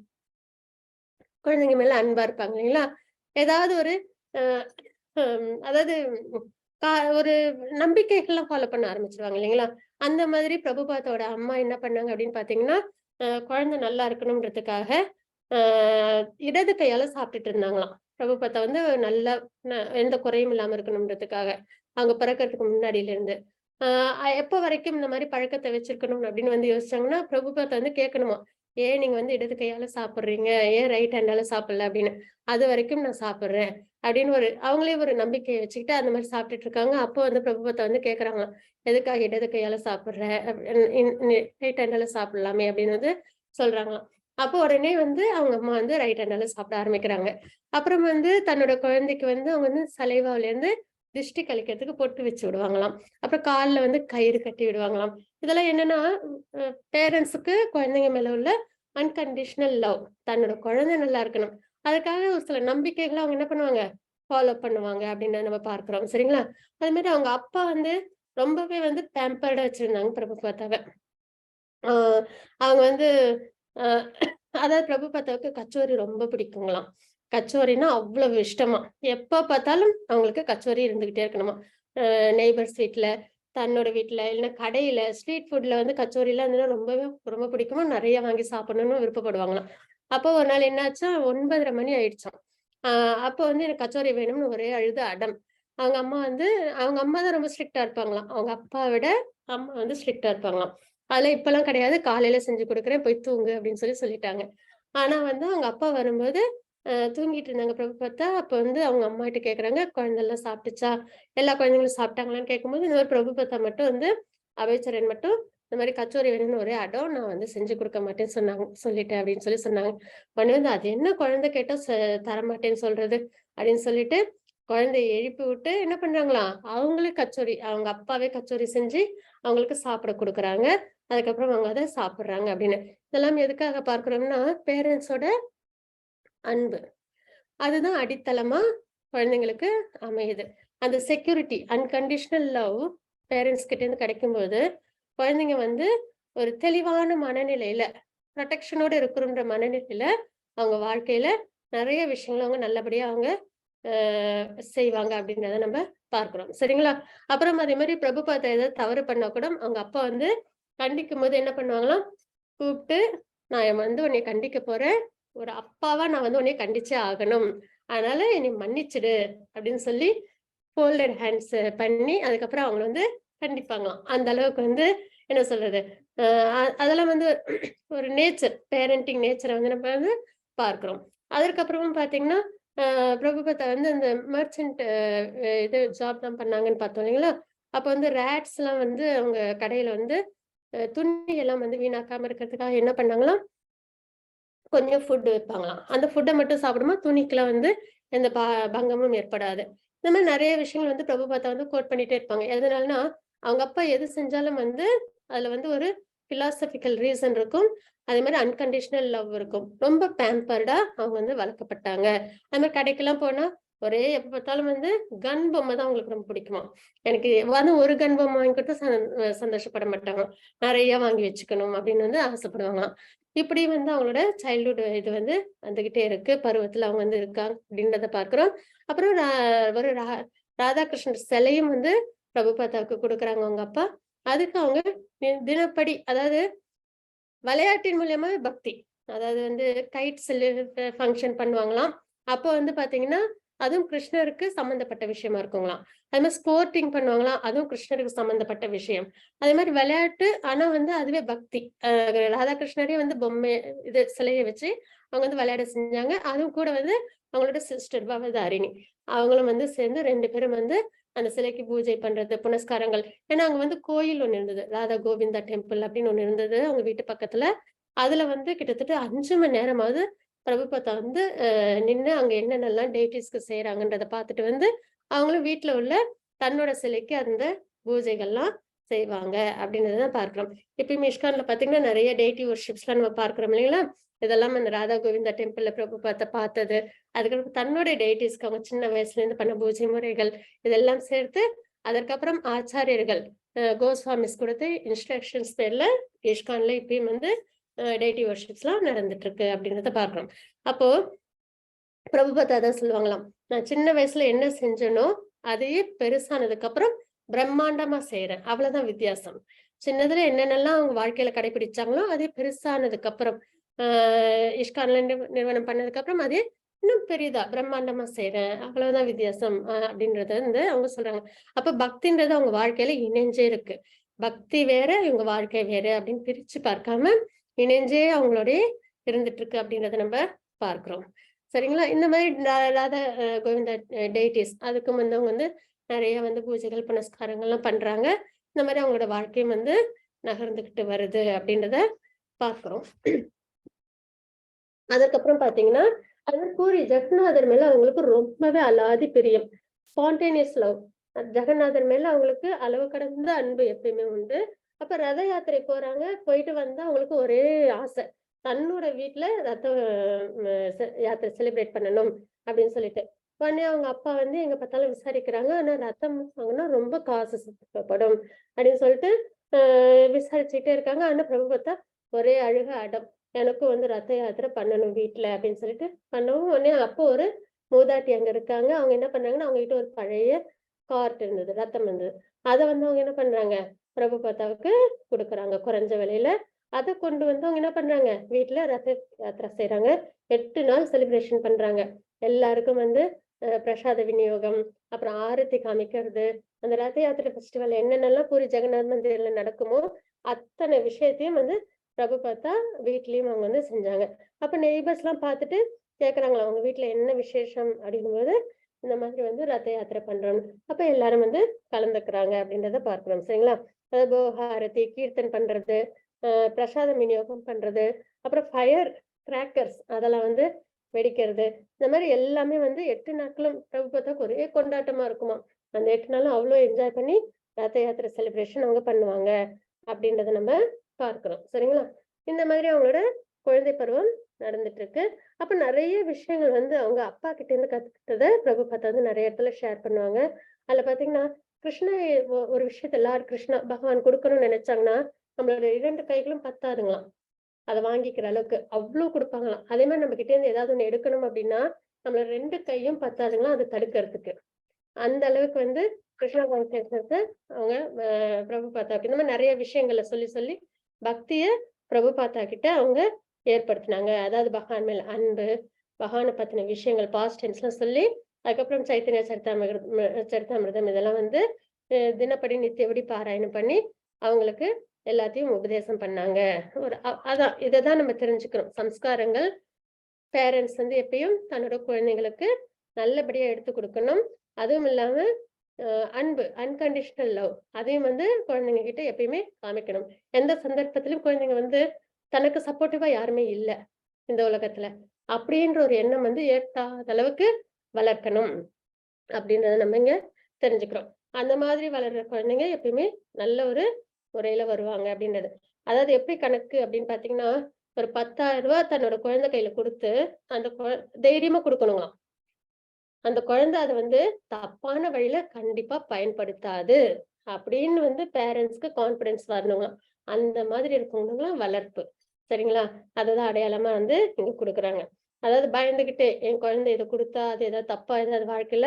குழந்தைங்க மேல அன்பா இருப்பாங்க இல்லைங்களா? ஏதாவது ஒரு அ அதாவது கா ஒரு நம்பிக்கைகள்லாம் ஃபாலோ பண்ண ஆரம்பிச்சுருவாங்க இல்லைங்களா? அந்த மாதிரி பிரபுபாதோட அம்மா என்ன பண்ணாங்க அப்படின்னு பார்த்தீங்கன்னா, குழந்தை நல்லா இருக்கணும்ன்றதுக்காக, அ இடது கையால சாப்பிட்டுட்டு இருந்தாங்களாம். பிரபுபாதா வந்து நல்லா எந்த குறையும் இல்லாம இருக்கணும்ன்றதுக்காக. அவங்க பிறக்கறதுக்கு முன்னாடியில இருந்து. அ எப்ப வரைக்கும் இந்த மாரி பழக்கத்த வச்சிருக்கணும் அப்படின்னு வந்து யோசிச்சாங்கன்னா, பிரபுபாதா வந்து கேட்கணுமாம். "ஏன் நீங்க வந்து இடது கையால சாப்பிடுறீங்க? ஏன் ரைட் ஹேண்டால சாப்பிடல?" அப்படின்னு. "அதுவரைக்கும் நான் சாப்பிடுறேன்." அப்படின்னு அவங்களே ஒரு நம்பிக்கைய வச்சுக்கிட்டு அந்த மாரி சாப்பிட்டுட்டு இருக்காங்க. அப்போ வந்து பிரபுபாதா வந்து கேட்கறாங்களாம். "எதுக்காக இடது கையால சாப்பிடுற? ரைட் ஹேண்டால சாப்பிடலாமே" அப்படின்னு வந்து சொல்றாங்களாம். அப்போ உடனே வந்து அவங்க அம்மா வந்து ரைட் ஹேண்டால சாப்பிட ஆரம்பிக்கிறாங்க. அப்புறம் வந்து தன்னோட குழந்தைக்கு வந்து அவங்க வந்து சலைவாவிலேருந்து திஷ்டி கழிக்கிறதுக்கு பொட்டு வச்சு விடுவாங்களாம். அப்புறம் கால்ல வந்து கயிறு கட்டி விடுவாங்களாம். இதெல்லாம் என்னன்னா, பேரண்ட்ஸுக்கு குழந்தைங்க மேல உள்ள அன்கண்டிஷனல் லவ். தன்னோட குழந்தை நல்லா இருக்கணும். அதுக்காக ஒரு சில நம்பிக்கைகள அவங்க என்ன பண்ணுவாங்க? ஃபாலோ பண்ணுவாங்க அப்படின்னு நம்ம பார்க்கிறோம். சரிங்களா? அது மாரி அவங்க அப்பா வந்து ரொம்பவே வந்து பேம்பர்டா வச்சிருந்தாங்க பிரபுபாதாவ. ஆ அவங்க வந்து அ அதாவது பிரபுபாதாவுக்கு கச்சோரி ரொம்ப பிடிக்குங்களாம். கச்சோரின்னா அவ்வளவு இஷ்டமா. எப்ப பார்த்தாலும் அவங்களுக்கு கச்சோரி இருந்துகிட்டே இருக்கணுமா. நெய்பர்ஸ் வீட்ல, தன்னோட வீட்ல, இல்லன்னா கடையில, ஸ்ட்ரீட் ஃபுட்ல வந்து கச்சோரிலாம் இருந்ததுன்னா ரொம்பவே ரொம்ப பிடிக்குமா, நெறைய வாங்கி சாப்பிடணும்னு விருப்பப்படுவாங்களாம். அப்போ ஒரு நாள் என்னாச்சா 9:30 மணி ஆயிடுச்சாம். ஆ அப்போ வந்து எனக்கு கச்சோரி வேணும்னு ஒரே அழுது அடம். அவங்க அம்மா வந்து அவங்க அம்மா தான் ரொம்ப ஸ்ட்ரிக்ட்டா இருப்பாங்களாம். அவங்க அப்பாவ விட அம்மா வந்து ஸ்ட்ரிக்ட்டா இருப்பாங்களாம். அதெல்லாம் இப்பலாம் கிடையாது. காலையில செஞ்சு குடுக்குறேன், போய் தூங்கு அப்படின்னு சொல்லிட்டாங்க. ஆனா வந்து அவங்க அப்பா வரும்போது தூங்கிட்டு இருந்தாங்க பிரபுபாத்தா. அப்ப வந்து அவங்க அம்மாகிட்ட கேட்கறாங்க, "குழந்தைலாம் சாப்பிட்டுச்சா? எல்லா குழந்தைங்களும் சாப்பிட்டாங்களான்னு?" கேட்கும்போது, இந்த மாரி பிரபுபாத்தா மட்டும் வந்து அபயச்சரன் மட்டும் இந்த மாரி கச்சோரி வேணும்னு ஒரே அடம். நான் வந்து செஞ்சு குடுக்க மாட்டேன்னு சொல்லிட்டேன் அப்படின்னு சொன்னாங்க. உடனே வந்து, "அது என்ன குழந்தை கேட்டா தரமாட்டேன்னு சொல்றது?" அப்படின்னு சொல்லிட்டு குழந்தைய எழுப்பி விட்டு என்ன பண்றாங்களாம், அவங்களே கச்சோரி அவங்க அப்பாவே கச்சோரி செஞ்சு அவங்களுக்கு சாப்பிட குடுக்குறாங்க. அதுக்கப்புறம் அவங்க அத சாப்பிடுறாங்க அப்படின்னு. இதெல்லாம் எதுக்காக பார்க்கிறோம்னா, பேரண்ட்ஸோட அன்பு. அதுதான் அடித்தளமா குழந்தைங்களுக்கு அமையுது. அந்த செக்யூரிட்டி, அன்கண்டிஷனல் லவ் பேரண்ட்ஸ் கிட்ட இருந்து கிடைக்கும்போது, குழந்தைங்க வந்து ஒரு தெளிவான மனநிலையில, புரொடெக்ஷனோட இருக்கணுன்ற மனநிலையில, அவங்க வாழ்க்கையில நெறைய விஷயங்கள அவங்க நல்லபடியா அவங்க அ செய்வாங்க அப்படின்றத நம்ம பார்க்கிறோம். சரிங்களா? அப்புறம் அதே மாரி பிரபுபாதா ஏதாவது தவறு பண்ணா கூட, அவங்க அப்பா வந்து கண்டிக்கும்போது என்ன பண்ணுவாங்களாம், கூப்ட்டு நான் வந்து உன்னைய கண்டிக்க போறேன். ஒரு அப்பாவா நான் வந்து உன்னைய கண்டிச்சே ஆகணும். அதனால என்னைய மன்னிச்சுடு அப்படின்னு சொல்லி ஃபோல்டட் ஹேண்ட்ஸ் பண்ணி, அதுக்கப்புறம் அவங்கள வந்து கண்டிப்பாங்களாம். அந்த அளவுக்கு வந்து என்ன சொல்றது? அ அதெல்லாம் வந்து ஒரு நேச்சர், பேரண்டிங் நேச்சர வந்து நம்ம வந்து பார்க்கிறோம். அதற்கப்புறமும் பார்த்தீங்கன்னா, பிரபுபதா வந்து அந்த மெர்ச்சன்ட் இது ஜாப் தான் பண்ணாங்கன்னு பார்த்தோம் இல்லைங்களா? அப்ப வந்து ராட்ஸ்லாம் வந்து அவங்க கடையில வந்து துணியெல்லாம் வந்து வீணாக்காம இருக்கிறதுக்காக என்ன பண்ணாங்களாம், கொஞ்சம் ஃபுட் வைப்பாங்களாம். அந்த ஃபுட்ட மட்டும் சாப்பிடும்போது துணிக்கெல்லாம் வந்து எந்த பங்கமும் ஏற்படாது. இந்த மாரி நெறைய விஷயங்கள் வந்து பிரபுபாதா வந்து கோட் பண்ணிட்டே இருப்பாங்க. எதனாலனா, அவங்க அப்பா எது செஞ்சாலும் வந்து அதுல வந்து ஒரு பிலாசபிக்கல் ரீசன் இருக்கும். அதே மாரி அன்கண்டிஷனல் லவ் இருக்கும். ரொம்ப பேம்பர்டா அவங்க வந்து வளர்க்கப்பட்டாங்க. அது மாரி கடைக்கெல்லாம் போனா, ஒரே எப்ப பார்த்தாலும் வந்து கன் பொம்மை தான் அவங்களுக்கு ரொம்ப பிடிக்குமாம். எனக்கு அதுவும் ஒரு கன் பொம்மை வாங்கி குடுத்தா சந்தோஷப்பட மாட்டாங்களாம். நெறைய வாங்கி வச்சுக்கணும் அப்படின்னு வந்து ஆசைப்படுவாங்களாம். இப்படி வந்து அவங்களோட சைல்ட்ஹுட் இது வந்து வந்துகிட்டே இருக்கு. பருவத்துல அவங்க வந்து இருக்காங்க அப்படின்றத பார்க்கிறோம். அப்புறம் ஒரு ராதாகிருஷ்ணர் சிலையும் வந்து பிரபுபாதாவுக்கு குடுக்குறாங்க அவங்க அப்பா. அதுக்கு அவங்க தினப்படி அதாவது விளையாட்டின் மூலியமாவே பக்தி. அதாவது வந்து கைட் ஃபங்ஷன் பண்ணுவாங்களாம். அப்போ வந்து பார்த்தீங்கன்னா, அதுவும் கிருஷ்ணருக்கு சம்மந்தப்பட்ட விஷயமா இருக்குங்களாம். அது மாரி ஸ்போர்ட்டிங் பண்ணுவாங்களாம். அதுவும் கிருஷ்ணருக்கு சம்மந்தப்பட்ட விஷயம். அதே மாரி விளையாட்டு, ஆனா வந்து அதுவே பக்தி. ராதாகிருஷ்ணரே வந்து பொம்மை இது சிலைய வச்சு அவங்க வந்து விளையாட செஞ்சாங்க. அதுவும் கூட வந்து அவங்களோட சிஸ்டர் பவதாரிணி. அவங்களும் வந்து சேர்ந்து 2 பேரும் வந்து அந்த சிலைக்கு பூஜை பண்றது, புனஸ்காரங்கள். ஏன்னா அங்க வந்து கோயில் ஒண்ணு இருந்தது. ராதா கோவிந்தா டெம்பிள் அப்படின்னு ஒண்ணு இருந்தது அவங்க வீட்டு பக்கத்துல. அதுல வந்து கிட்டத்தட்ட 5 மணி நேரமாவது பிரபுபாதா வந்து நின்று அங்க என்னென்னலாம் டெய்டிஸ்க்கு செய்யறாங்கன்றத பார்த்துட்டு வந்து அவங்களும் வீட்டுல உள்ள தன்னோட சிலைக்கு அந்த பூஜைகள்லாம் செய்வாங்க அப்படின்றதான் பார்க்கிறோம். எப்பயுமே இஸ்கான்ல பாத்தீங்கன்னா நிறைய டெய்டி வர்ஷிப்ஸ்லாம் நம்ம பார்க்கிறோம் இல்லைங்களா? இதெல்லாம் அந்த ராதா கோவிந்தா டெம்பிள்ல பிரபுபாதா பார்த்தது, அதுக்கப்புறம் தன்னோட டெய்டிஸ்க்கு அவங்க சின்ன வயசுல இருந்து பண்ண பூஜை முறைகள் இதெல்லாம் சேர்த்து அதற்கப்புறம் ஆச்சாரியர்கள் கோஸ்வாமிஸ் கொடுத்த இன்ஸ்ட்ரக்ஷன்ஸ் பேர்ல இஸ்கான்ல இப்பயும் வந்து டெய்டி வர்ஷிப்ஸ்லாம் நடந்துட்டு இருக்கு அப்படின்றத பார்க்கிறோம். அப்போ பிரபுபாதா தான் சொல்லுவாங்களாம், நான் சின்ன வயசுல என்ன செஞ்சனோ அதையே பெருசானதுக்கு அப்புறம் பிரம்மாண்டமா செய்யறேன், அவ்வளவுதான் வித்தியாசம். சின்னதுல என்னென்னலாம் அவங்க வாழ்க்கையில கடைபிடிச்சாங்களோ அதே பெருசானதுக்கு அப்புறம் இஸ்கான்ல நிறுவனம் பண்ணதுக்கு அப்புறம் அதே இன்னும் பெரிதா பிரம்மாண்டமா செய்யறேன், அவ்வளவுதான் வித்தியாசம் அப்படின்றத வந்து அவங்க சொல்றாங்க. அப்ப பக்தின்றது அவங்க வாழ்க்கையில இணைஞ்சே இருக்கு. பக்தி வேற இவங்க வாழ்க்கை வேற அப்படின்னு பிரிச்சு பார்க்காம இணைஞ்சே அவங்களுடைய இருந்துட்டு இருக்கு அப்படின்றத நம்ம பார்க்கிறோம். சரிங்களா? இந்த மாதிரி ராதா கோவிந்தா டெய்டிஸ் அதுக்கும் வந்து அவங்க வந்து நிறைய வந்து பூஜைகள் புனஸ்காரங்கள்லாம் பண்றாங்க. இந்த மாதிரி அவங்களோட வாழ்க்கையும் வந்து நகர்ந்துகிட்டு வருது அப்படின்றத பார்க்கிறோம். அதுக்கப்புறம் பாத்தீங்கன்னா அது பூரி ஜெகநாதர் மேல அவங்களுக்கு ரொம்பவே அலாதி பிரியம், ஸ்பான்டேனியஸ் லவ். ஜெகநாதர் மேல அவங்களுக்கு அளவு கடந்த அன்பு எப்பயுமே உண்டு. அப்ப ரத யாத்திரை போறாங்க, போயிட்டு வந்தா அவங்களுக்கு ஒரே ஆசை, தன்னோட வீட்டுல ரத யாத்திரை செலிப்ரேட் பண்ணணும் அப்படின்னு சொல்லிட்டு. உடனே அவங்க அப்பா வந்து எங்க பார்த்தாலும் விசாரிக்கிறாங்க, ஆனா ரத்தம் வாங்கினா ரொம்ப காசு சித்தப்படும் அப்படின்னு சொல்லிட்டு விசாரிச்சுட்டே இருக்காங்க. ஆனா பிரபுபத்தா ஒரே அழுக அடம், எனக்கும் வந்து ரத்த யாத்திரை பண்ணணும் வீட்டுல அப்படின்னு சொல்லிட்டு பண்ணவும், உடனே அப்போ ஒரு மூதாட்டி அங்க இருக்காங்க. அவங்க என்ன பண்றாங்கன்னா, அவங்க கிட்ட ஒரு பழைய கார்ட் இருந்தது, ரத்தம் இருந்தது. அதை வந்து அவங்க என்ன பண்றாங்க, பிரபுபாதாவுக்கு கொடுக்குறாங்க குறைஞ்ச விலையில. அதை கொண்டு வந்து அவங்க என்ன பண்றாங்க, வீட்டுல ரத்த யாத்திரை செய்யறாங்க. 8 நாள் செலிப்ரேஷன் பண்றாங்க. எல்லாருக்கும் வந்து பிரசாத விநியோகம், அப்புறம் ஆரத்தி காமிக்கிறது, அந்த ரத யாத்திரை ஃபெஸ்டிவல் என்னென்னலாம் பூரி ஜெகநாத் மந்திர்ல நடக்குமோ அத்தனை விஷயத்தையும் வந்து பிரபுபாதா வீட்லயும் அவங்க வந்து செஞ்சாங்க. அப்ப நெய்பர்ஸ் எல்லாம் பார்த்துட்டு கேக்குறாங்களா, அவங்க வீட்டுல என்ன விசேஷம் அப்படிங்கும்போது இந்த மாதிரி வந்து ரத யாத்திரை பண்றோம். அப்ப எல்லாரும் வந்து கலந்துக்கிறாங்க அப்படின்றத பார்க்கிறோம். சரிங்களா? ஆரத்தி கீர்த்தன் பண்றது, பிரசாதம் விநியோகம் பண்றது, அப்புறம் ஃபயர் கிராக்கர்ஸ் அதெல்லாம் வந்து வெடிக்கிறது, இந்த மாதிரி எல்லாமே வந்து 8 நாட்களும் பிரபுபாதாக்கு ஒரே கொண்டாட்டமா இருக்குமா. அந்த 8 நாளும் அவ்வளோ என்ஜாய் பண்ணி ரத யாத்திரை செலிப்ரேஷன் அவங்க பண்ணுவாங்க அப்படின்றத நம்ம பார்க்கிறோம். சரிங்களா? இந்த மாதிரி அவங்களோட குழந்தை பருவம் நடந்துட்டு இருக்கு. அப்ப நிறைய விஷயங்கள் வந்து அவங்க அப்பா கிட்ட இருந்து கத்துக்கிட்டத பிரபுபாதா வந்து நிறைய இடத்துல ஷேர் பண்ணுவாங்க. அதுல பாத்தீங்கன்னா கிருஷ்ண ஒரு விஷயத்த எல்லாரும் கிருஷ்ணா பகவான் கொடுக்கணும்னு நினைச்சாங்கன்னா நம்மளோட 2 கைகளும் பத்தாதுங்களாம் அதை வாங்கிக்கிற அளவுக்கு அவ்வளவு கொடுப்பாங்களாம். அதே மாதிரி நம்ம கிட்ட இருந்து ஏதாவது ஒண்ணு எடுக்கணும் அப்படின்னா நம்மளோட 2 கையும் பத்தாதுங்களாம் அதை தடுக்கிறதுக்கு. அந்த அளவுக்கு வந்து கிருஷ்ணா கான்சியஸ்னஸ் அவங்க பிரபுபாதா இந்த மாதிரி நிறைய விஷயங்களை சொல்லி சொல்லி பக்திய பிரபுபாதா கிட்ட அவங்க ஏற்படுத்தினாங்க. அதாவது பகவான் மேல அன்பு, பகவானை பத்தின விஷயங்கள் பாஸ்ட் டென்ஸ்லாம் சொல்லி, அதுக்கப்புறம் சைத்தன்ய சரிதாமிர்தம் இதெல்லாம் வந்து தினப்படி நித்தியபடி பாராயணம் பண்ணி அவங்களுக்கு எல்லாத்தையும் உபதேசம் பண்ணாங்க. ஒரு அதான் இதைதான் நம்ம தெரிஞ்சுக்கிறோம். சம்ஸ்காரங்கள் பேரண்ட்ஸ் வந்து எப்பயும் தன்னோட குழந்தைங்களுக்கு நல்லபடியா எடுத்து கொடுக்கணும். அதுவும் இல்லாம அன்பு, அன்கண்டிஷனல் லவ் அதையும் வந்து குழந்தைங்க கிட்ட எப்பயுமே காமிக்கணும். எந்த சந்தர்ப்பத்திலும் குழந்தைங்க வந்து தனக்கு சப்போர்ட்டிவா யாருமே இல்ல இந்த உலகத்துல அப்படின்ற ஒரு எண்ணம் வந்து ஏற்காத அளவுக்கு வளர்க்கணும் அப்படின்றத நம்ம இங்க தெரிஞ்சுக்கிறோம். அந்த மாதிரி வளர்ற குழந்தைங்க எப்பயுமே நல்ல ஒரு முறையில வருவாங்க அப்படின்றது. அதாவது எப்படி கணக்கு அப்படின்னு பாத்தீங்கன்னா, ஒரு 10,000 ரூபாய் தன்னோட குழந்தை கையில கொடுத்து அந்த தைரியமா கொடுக்கணுங்களாம். அந்த குழந்தை அதை வந்து தப்பான வழியில கண்டிப்பா பயன்படுத்தாது அப்படின்னு வந்து பேரண்ட்ஸ்க்கு கான்பிடன்ஸ் வரணுங்களாம். அந்த மாதிரி இருக்கவங்களாம் வளர்ப்பு. சரிங்களா? அதுதான் அடையாளமா வந்து இங்க கொடுக்குறாங்க. அதாவது பயந்துகிட்டே என் குழந்தை இதை கொடுத்தா அது ஏதாவது தப்பா ஏதாவது வாழ்க்கையில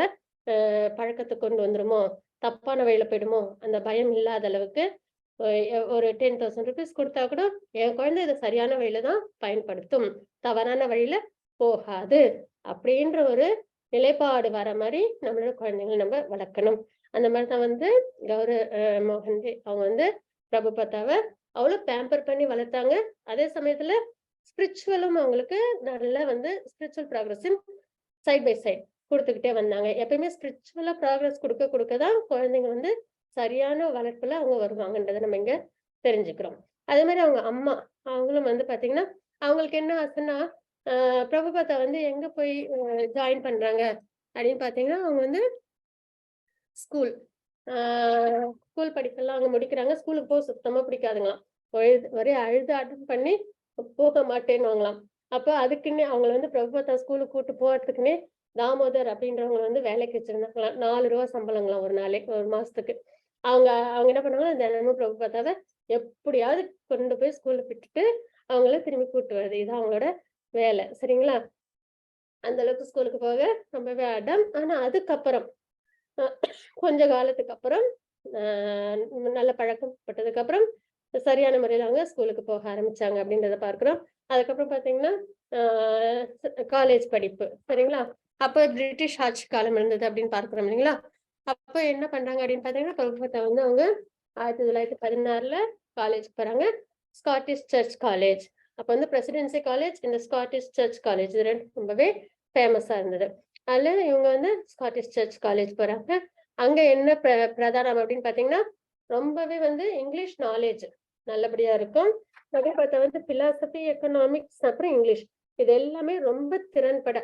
பழக்கத்தை கொண்டு வந்துருமோ, தப்பான வழியில போயிடுமோ, அந்த பயம் இல்லாத அளவுக்கு ஒரு 10,000 rupees கொடுத்தா கூட என் குழந்தை இதை சரியான வழியில தான் பயன்படுத்தும், தவறான வழியில போகாது அப்படின்ற ஒரு நிலைப்பாடு வர மாதிரி நம்மளோட குழந்தைங்களை நம்ம வளர்க்கணும். அந்த மாதிரிதான் வந்து மோகன்ஜி அவங்க வந்து பிரபுபாதாவை அவ்வளவு பேம்பர் பண்ணி வளர்த்தாங்க. அதே சமயத்துல ஸ்பிரிச்சுவலும் அவங்களுக்கு நல்லா வந்து ஸ்பிரிச்சுவல் ப்ராக்ரஸும் சைட் பை சைட் கொடுத்துக்கிட்டே வந்தாங்க. எப்பயுமே ஸ்பிரிச்சுவலா ப்ராக்ரஸ் கொடுக்க கொடுக்கதான் குழந்தைங்க வந்து சரியான வளர்ப்புல அவங்க வருவாங்கன்றதை நம்ம இங்க தெரிஞ்சுக்கிறோம். அதே மாதிரி அவங்க அம்மா அவங்களும் வந்து பாத்தீங்கன்னா அவங்களுக்கு என்ன ஆசைன்னா பிரபுபாதா வந்து எங்க போய் ஜாயின் பண்றாங்க அப்படின்னு பாத்தீங்கன்னா, அவங்க வந்து ஸ்கூல் ஸ்கூல் படிப்பெல்லாம் அங்க முடிக்கிறாங்க. ஸ்கூலுக்கு போக சுத்தமா பிடிக்காதுங்களாம். ஒரே அழுது அட்டன் பண்ணி போக மாட்டேன்னுவாங்களாம். அப்ப அதுக்குன்னே அவங்கள வந்து பிரபுபாதா ஸ்கூலுக்கு கூட்டு போறதுக்குன்னே தாமோதர் அப்படின்றவங்கள வந்து வேலைக்கு வச்சிருந்தாங்களாம். ரூ. 4 சம்பளங்களாம் ஒரு நாளைக்கு, ஒரு மாசத்துக்கு. அவங்க அவங்க என்ன பண்ணுவாங்கன்னா, தினமும் பிரபுபாதாவ எப்படியாவது கொண்டு போய் ஸ்கூல்ல விட்டுட்டு, அவங்கள திரும்பி கூட்டு வர்றது. இதான் அவங்களோட வேலை. சரிங்களா? அந்த அளவுக்கு ஸ்கூலுக்கு போக ரொம்பவே அடம். ஆனா அதுக்கப்புறம் அ கொஞ்ச காலத்துக்கு அப்புறம், அ நல்ல பழக்கப்பட்டதுக்கு அப்புறம், சரியான முறையில அவங்க ஸ்கூலுக்கு போக ஆரம்பிச்சாங்க அப்படின்றத பார்க்கிறோம். அதுக்கப்புறம் பார்த்தீங்கன்னா, அ காலேஜ் படிப்பு. சரிங்களா? அப்ப பிரிட்டிஷ் ஆட்சி காலம் இருந்தது அப்படின்னு பார்க்கிறோம் இல்லைங்களா? அப்ப என்ன பண்றாங்க அப்படின்னு பார்த்தீங்கன்னா, கல்கத்தா வந்து அவங்க 1916ல காலேஜ்க்கு போறாங்க. Scottish church college. அப்ப வந்து பிரசிடென்சி காலேஜ், இந்த ஸ்காட்டிஷ் சர்ச் காலேஜ் இது 2 ரொம்பவே ஃபேமஸா இருந்தது. அதுல இவங்க வந்து ஸ்காட்டிஷ் சர்ச் காலேஜ் போறாங்க. அங்க என்ன பிரதானம் அப்படின்னு பார்த்தீங்கன்னா, ரொம்பவே வந்து இங்கிலீஷ் நாலேட்ஜ் நல்லபடியா இருக்கும். அதே பார்த்தா வந்து பிலாசபி, எக்கனாமிக்ஸ் அப்புறம் இங்கிலீஷ். இது எல்லாமே ரொம்ப திறன்பட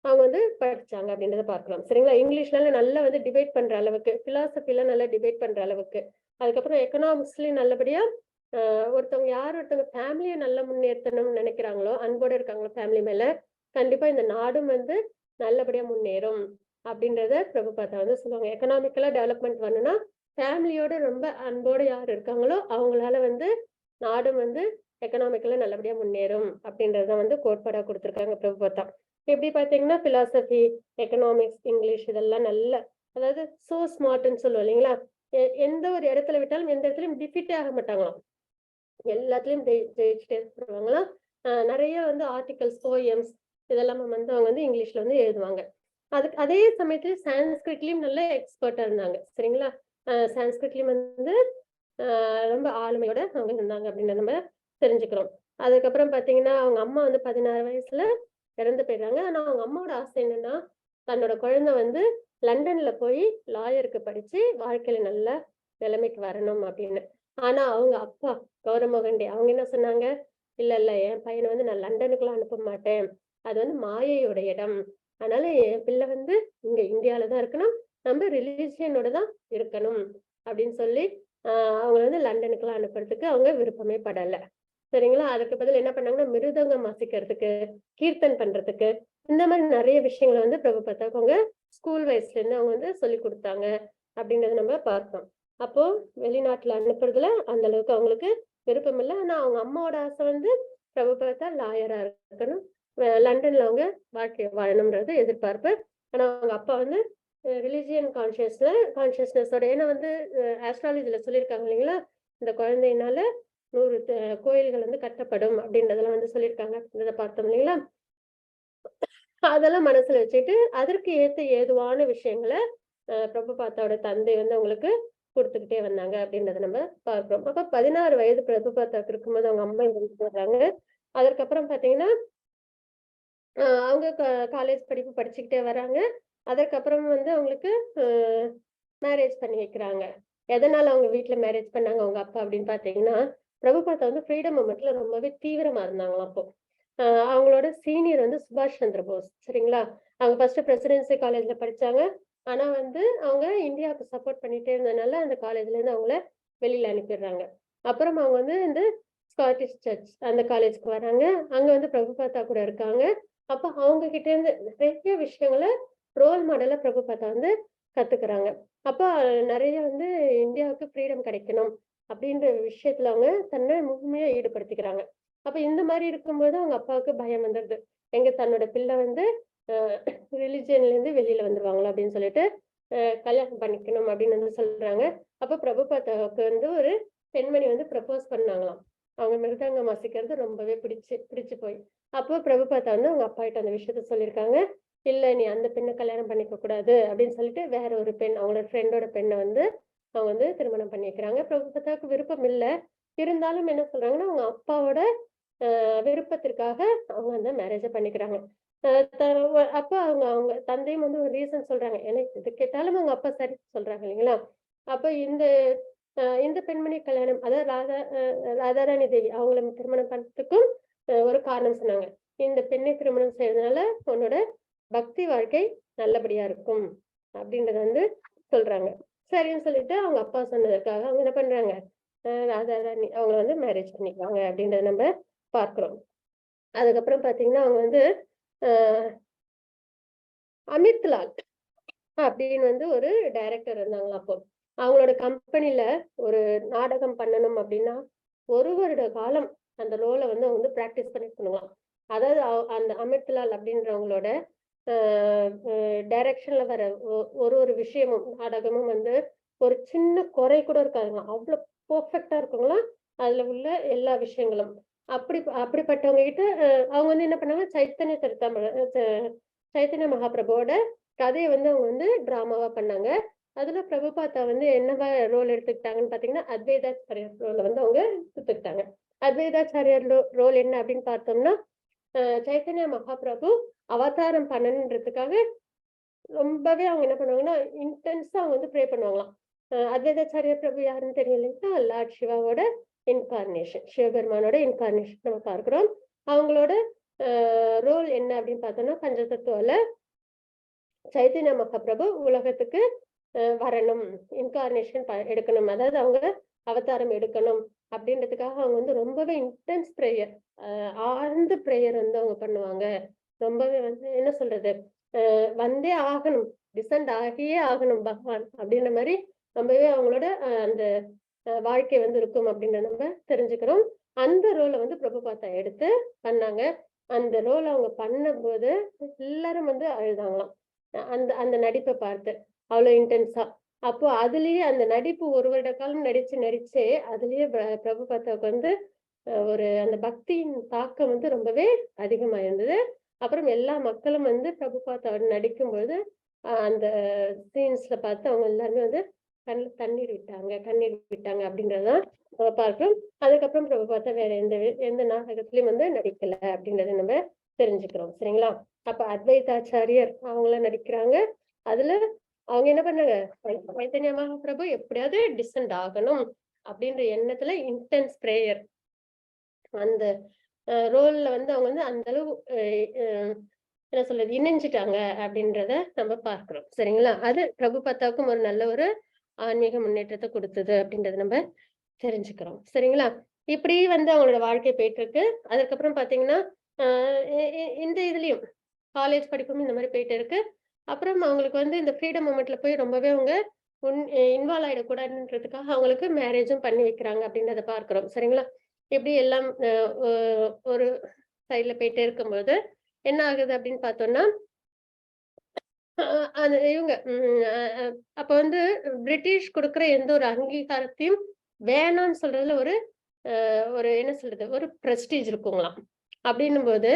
அவங்க வந்து படிச்சாங்க அப்படின்றத பார்க்கலாம். சரிங்களா? இங்கிலீஷ்ல நல்லா வந்து டிபேட் பண்ற அளவுக்கு, பிலாசபில நல்லா டிபேட் பண்ற அளவுக்கு. அதுக்கப்புறம் எக்கனாமிக்ஸ்லயும் நல்லபடியா ஒருத்தவங்க ஃபேமிலிய நல்லா முன்னேத்தணும்னு நினைக்கிறாங்களோ, அன்போட இருக்காங்களோ ஃபேமிலி மேல, கண்டிப்பா இந்த நாடும் வந்து நல்லபடியா முன்னேறும். அப்படின்றத பிரபுபாதா வந்து சொல்லுவாங்க. எக்கனாமிக்கலா டெவலப்மெண்ட் வரணும்னா, ஃபேமிலியோட ரொம்ப அன்போட யார் இருக்காங்களோ, அவங்களால வந்து நாடும் வந்து எக்கனாமிக்கலா நல்லபடியா முன்னேறும். அப்படின்றத வந்து கோட்பாடா குடுத்திருக்காங்க பிரபுபாதா. எப்படி பார்த்தீங்கன்னா, பிலாசபி, எக்கனாமிக்ஸ், இங்கிலீஷ் இதெல்லாம் நல்ல அதாவது சோ ஸ்மார்ட்ன்னு சொல்லுவோம் இல்லைங்களா? எந்த ஒரு இடத்துல விட்டாலும் எந்த இடத்துலயும் டிஃபீட்டே ஆக மாட்டாங்களாம். எல்லாத்துலயும் ஜெயிச்சுட்டே வருவாங்களாம். நெறைய வந்து ஆர்டிகல்ஸ், போயம்ஸ் இதெல்லாம் வந்து அவங்க வந்து இங்கிலீஷ்ல வந்து எழுதுவாங்க. அதுக்கு அதே சமயத்துல சான்ஸ்கிரிட்லயும் நல்ல எக்ஸ்பர்ட்டா இருந்தாங்க. சரிங்களா? சான்ஸ்கிரிட்லயும் வந்து ரொம்ப ஆளுமையோட அவங்க இருந்தாங்க அப்படின்னு நம்ம தெரிஞ்சுக்கிறோம். அதுக்கப்புறம் பார்த்தீங்கன்னா, அவங்க அம்மா வந்து 16 வயசுல இறந்து போயிடுறாங்க. ஆனா அவங்க அம்மாவோட ஆசை என்னன்னா, தன்னோட குழந்தை வந்து லண்டன்ல போய் லாயருக்கு படிச்சு வாழ்க்கையில நல்ல நிலைமைக்கு வரணும் அப்படின்னு. ஆனா அவங்க அப்பா கௌரமோகன்டே அவங்க என்ன சொன்னாங்க, "இல்ல, இல்ல என் பையன வந்து நான் லண்டனுக்குலாம் அனுப்ப மாட்டேன். அது வந்து மாயையோட இடம். அதனால என் பிள்ளை வந்து இங்க இந்தியால தான் இருக்கணும். நம்ம ரிலிஜியனோட தான் இருக்கணும்." அப்படின்னு சொல்லி ஆ அவங்கள வந்து லண்டனுக்குலாம் அனுப்புறதுக்கு அவங்க விருப்பமே படல. சரிங்களா? அதுக்கு பதில் என்ன பண்ணாங்கன்னா, மிருதங்கம் வாசிக்கிறதுக்கு, கீர்த்தன் பண்றதுக்கு, இந்த மாரி நெறைய விஷயங்கள வந்து பிரபுபாதாவுக்கு அவங்க ஸ்கூல் வயசுலேருந்து அவங்க வந்து சொல்லிக் குடுத்தாங்க. அப்படின்றத நம்ம பார்த்தோம். அப்போ வெளிநாட்டுல அனுப்புறதுல அந்த அளவுக்கு அவங்களுக்கு விருப்பம் இல்ல. ஆனா அவங்க அம்மாவோட ஆசை வந்து பிரபுபாதா லாயரா இருக்கணும். லண்டன்ல அவங்க வாழ்க்கைய வாழணும்ன்றது எதிர்பார்ப்பு. ஆனா அவங்க அப்பா வந்து ரிலிஜியன் கான்ஷியஸ்னஸோட ஏன்னா வந்து ஆஸ்ட்ராலஜில சொல்லியிருக்காங்க இல்லைங்களா? இந்த குழந்தையினால 100 கோயில்கள் வந்து கட்டப்படும் அப்படின்றதெல்லாம் வந்து சொல்லியிருக்காங்க. அப்படின்றத பார்த்தோம் இல்லைங்களா? அதெல்லாம் மனசுல வச்சுட்டு, அதற்கு ஏதுவான விஷயங்கள பிரபுபாதாவோட தந்தை வந்து அவங்களுக்கு குடுத்துக்கிட்டே வந்தாங்க அப்படின்றத நம்ம பார்க்கிறோம். அப்ப 16 வயது பிரபுபாதாவுக்கு இருக்கும்போது அவங்க அம்மா இறந்து போடுறாங்க. அதற்கப்புறம் பார்த்தீங்கன்னா, அவங்க காலேஜ் படிப்பு படிச்சுக்கிட்டே வராங்க. அதற்கப்புறம் வந்து அவங்களுக்கு அ மேரேஜ் பண்ணி வைக்கிறாங்க. எதனால அவங்க வீட்ல மேரேஜ் பண்ணாங்க அவங்க அப்பா அப்படின்னு பார்த்தீங்கன்னா, பிரபுபாதா வந்து ஃப்ரீடம் மூவ்மெண்ட்ல ரொம்பவே தீவிரமா இருந்தாங்களாம் அப்போ. அ அவங்களோட சீனியர் வந்து சுபாஷ் சந்திர போஸ். சரிங்களா? அவங்க ஃபர்ஸ்ட் பிரசிடென்சி காலேஜ்ல படிச்சாங்க. ஆனா வந்து அவங்க இந்தியாவுக்கு சப்போர்ட் பண்ணிட்டே இருந்ததுனால, அந்த காலேஜ்லேருந்து அவங்கள வெளியில அனுப்பிடுறாங்க. அப்புறம் அவங்க வந்து இந்த ஸ்காட்டிஷ் சர்ச் அந்த காலேஜ்க்கு வராங்க. அங்க வந்து பிரபுபாதா கூட இருக்காங்க. அப்ப அவங்க கிட்ட இருந்து நிறைய விஷயங்கள ரோல் மாடலா பிரபுபாதா வந்து கத்துக்கிறாங்க. அப்ப நெறைய வந்து இந்தியாவுக்கு ஃப்ரீடம் கிடைக்கணும் அப்படின்ற விஷயத்துல அவங்க தன்னை முழுமையா ஈடுபடுத்திக்கிறாங்க. அப்ப இந்த மாரி இருக்கும்போது அவங்க அப்பாவுக்கு பயம் வந்துருது. எங்க தன்னோட பிள்ளை வந்து அ ரிலிஜியன்ல இருந்து வெளியில வந்துருவாங்களோ அப்படின்னு சொல்லிட்டு, கல்யாணம் பண்ணிக்கணும் அப்படின்னு வந்து சொல்றாங்க. அப்ப பிரபுபாதாவுக்கு வந்து ஒரு பெண்மணி வந்து ப்ரப்போஸ் பண்ணாங்களாம். அவங்க மிருதங்கம் வாசிக்கிறது ரொம்பவே பிடிச்சு பிடிச்சு போய். அப்போ பிரபுபாதா வந்து அவங்க அப்பாகிட்ட அந்த விஷயத்த சொல்லியிருக்காங்க. "இல்ல நீ அந்த பெண்ண கல்யாணம் பண்ணிக்க கூடாது" அப்படின்னு சொல்லிட்டு வேற ஒரு பெண் அவங்களோட ஃப்ரெண்டோட பெண்ண வந்து அவங்க வந்து திருமணம் பண்ணி வைக்கிறாங்க. பிரபுபாதாவுக்கு விருப்பம் இல்ல. இருந்தாலும் என்ன சொல்றாங்கன்னா, அவங்க அப்பாவோட விருப்பத்திற்காக அவங்க அந்த மேரேஜ பண்ணிக்கிறாங்க. அ த அப்ப அவங்க அவங்க தந்தையும் வந்து ஒரு ரீசன் சொல்றாங்க. ஏன்னா எது கேட்டாலும் அவங்க அப்பா சரி சொல்றாங்க இல்லைங்களா? அப்ப இந்த பெண்மணி கல்யாணம் அதாவது ராதாராணி தேவி அவங்கள திருமணம் பண்றதுக்கும் ஒரு காரணம் சொன்னாங்க. இந்த பெண்ணை திருமணம் செய்யறதுனால உன்னோட பக்தி வாழ்க்கை நல்லபடியா இருக்கும் அப்படின்றத வந்து சொல்றாங்க. சரின்னு சொல்லிட்டு அவங்க அப்பா சொன்னதுக்காக அவங்க என்ன பண்றாங்க, அவங்கள வந்து மேரேஜ் பண்ணிக்குவாங்க அப்படின்றத நம்ம பார்க்கிறோம். அதுக்கப்புறம் பாத்தீங்கன்னா அவங்க வந்து அஹ் அமித்லால் அப்படின்னு வந்து ஒரு டைரக்டர் இருந்தாங்களா அப்போ. அவங்களோட கம்பெனில ஒரு நாடகம் பண்ணணும் அப்படின்னா 1 வருட காலம் அந்த ரோலை வந்து அவங்க வந்து பிராக்டிஸ் பண்ணிக்கணுங்களாம். அதாவது அந்த அமித்லால் அப்படின்றவங்களோட டைரக்ஷன்ல வர ஒரு ஒரு விஷயமும் நாடகமும் வந்து ஒரு சின்ன குறை கூட இருக்காதுங்களாம். அவ்வளவு பெர்ஃபெக்ட்டா இருக்குங்களாம் அதுல உள்ள எல்லா விஷயங்களும். அப்படிப்பட்டவங்க கிட்ட அவங்க வந்து என்ன பண்ணாங்க, சைத்தன்ய மகாபிரபுவோட கதையை வந்து அவங்க வந்து டிராமாவா பண்ணாங்க. அதுல பிரபுபாதா வந்து என்னவா ரோல் எடுத்துக்கிட்டாங்கன்னு பாத்தீங்கன்னா அத்வைதாச்சாரியர் ரோல வந்து அவங்க எடுத்துக்கிட்டாங்க. அத்வைதாச்சாரியர் ரோல் என்ன அப்படின்னு பார்த்தோம்னா, சைத்தன்ய மகாபிரபு அவதாரம் பண்ணணுன்றதுக்காக ரொம்பவே அவங்க என்ன பண்ணுவாங்கன்னா இன்டென்ஸா அவங்க வந்து ப்ரே பண்ணுவாங்களாம். அத்வைதாச்சாரியர் பிரபு யாருன்னு தெரியும் இல்லைங்களா? லார்ட் சிவாவோட இன்கார்னேஷன், சிவபெருமானோட இன்கார்னேஷன் நம்ம பார்க்கிறோம். அவங்களோட ரோல் என்ன அப்படின்னு பார்த்தோம்னா, பஞ்சதத்துவல சைத்தன்ய மகாபிரபு உலகத்துக்கு வரணும், இன்கார்னேஷன் எடுக்கணும், அதாவது அவங்க அவதாரம் எடுக்கணும் அப்படின்றதுக்காக அவங்க வந்து ரொம்பவே இன்டென்ஸ் ப்ரேயர், ஆழ்ந்த ப்ரேயர் வந்து அவங்க பண்ணுவாங்க. ரொம்பவே வந்து என்ன சொல்றது, வந்தே ஆகணும், டிசெண்ட் ஆகியே ஆகணும் பகவான் அப்படின்ற மாதிரி ரொம்பவே அவங்களோட அந்த வாழ்க்கை வந்து இருக்கும் அப்படின்னு நம்ம தெரிஞ்சுக்கிறோம். அந்த ரோலை வந்து பிரபுபாதா எடுத்து பண்ணாங்க. அந்த ரோல் அவங்க பண்ணும்போது எல்லாரும் வந்து அழுதாங்களாம் அந்த அந்த நடிப்பை பார்த்து, அவ்வளவு இன்டென்ஸா. அப்போ அதுலயே அந்த நடிப்பு 1 வருட காலம் நடிச்சே அதுலயே பிரபுபாதாவுக்கு வந்து ஒரு அந்த பக்தியின் தாக்கம் வந்து ரொம்பவே அதிகமா இருந்தது. அப்புறம் எல்லா மக்களும் வந்து பிரபுபாதா நடிக்கும்போது அந்த சீன்ஸ்ல பார்த்து அவங்க எல்லாருமே வந்து கண்ணீர் விட்டாங்க அப்படின்றதான் நம்ம பார்க்கிறோம். அதுக்கப்புறம் பிரபுபாதா வேற எந்த நாடகத்திலயும் வந்து நடிக்கல அப்படின்றத நம்ம தெரிஞ்சுக்கிறோம். சரிங்களா? அப்ப அத்வைதாச்சாரியர் அவங்களாம் நடிக்கிறாங்க. அதுல அவங்க என்ன பண்ணாங்க, சைத்தன்ய மகாபிரபு எப்படியாவது டிசெண்ட் ஆகணும் அப்படின்ற எண்ணத்துல இன்டென்ஸ் பிரேயர் அந்த ரோல்ல வந்து அவங்க வந்து அந்த அளவு என்ன சொல்றது இணைஞ்சிட்டாங்க அப்படின்றத நம்ம பார்க்கிறோம். சரிங்களா? அது பிரபுபாதாவுக்கும் ஒரு நல்ல ஒரு ஆன்மீக முன்னேற்றத்தை கொடுத்தது அப்படின்றத நம்ம தெரிஞ்சுக்கிறோம். சரிங்களா? இப்படி வந்து அவங்களோட வாழ்க்கை போயிட்டு இருக்கு. அதுக்கப்புறம் பாத்தீங்கன்னா இந்த இதுலயும் காலேஜ் படிப்பும் இந்த மாதிரி போயிட்டு இருக்கு. அப்புறம் அவங்களுக்கு வந்து இந்த ஃப்ரீடம் மூமெண்ட்ல போய் ரொம்பவே அவங்க இன்வால்வ் ஆயிடக்கூடாதுன்றதுக்காக அவங்களுக்கு மேரேஜும் பண்ணி வைக்கிறாங்க அப்படின்றத பார்க்கிறோம். சரிங்களா? இப்படி எல்லாம் ஒரு சைட்ல போயிட்டே இருக்கும்போது என்ன ஆகுது அப்படின்னு பார்த்தோம்னா, அது இவங்க அப்ப வந்து பிரிட்டிஷ் கொடுக்குற எந்த ஒரு அங்கீகாரத்தையும் வேணாம்னு சொல்றதுல ஒரு ஒரு என்ன சொல்றது, ஒரு பிரஸ்டீஜ் இருக்குங்களாம். அப்படின்னும் போது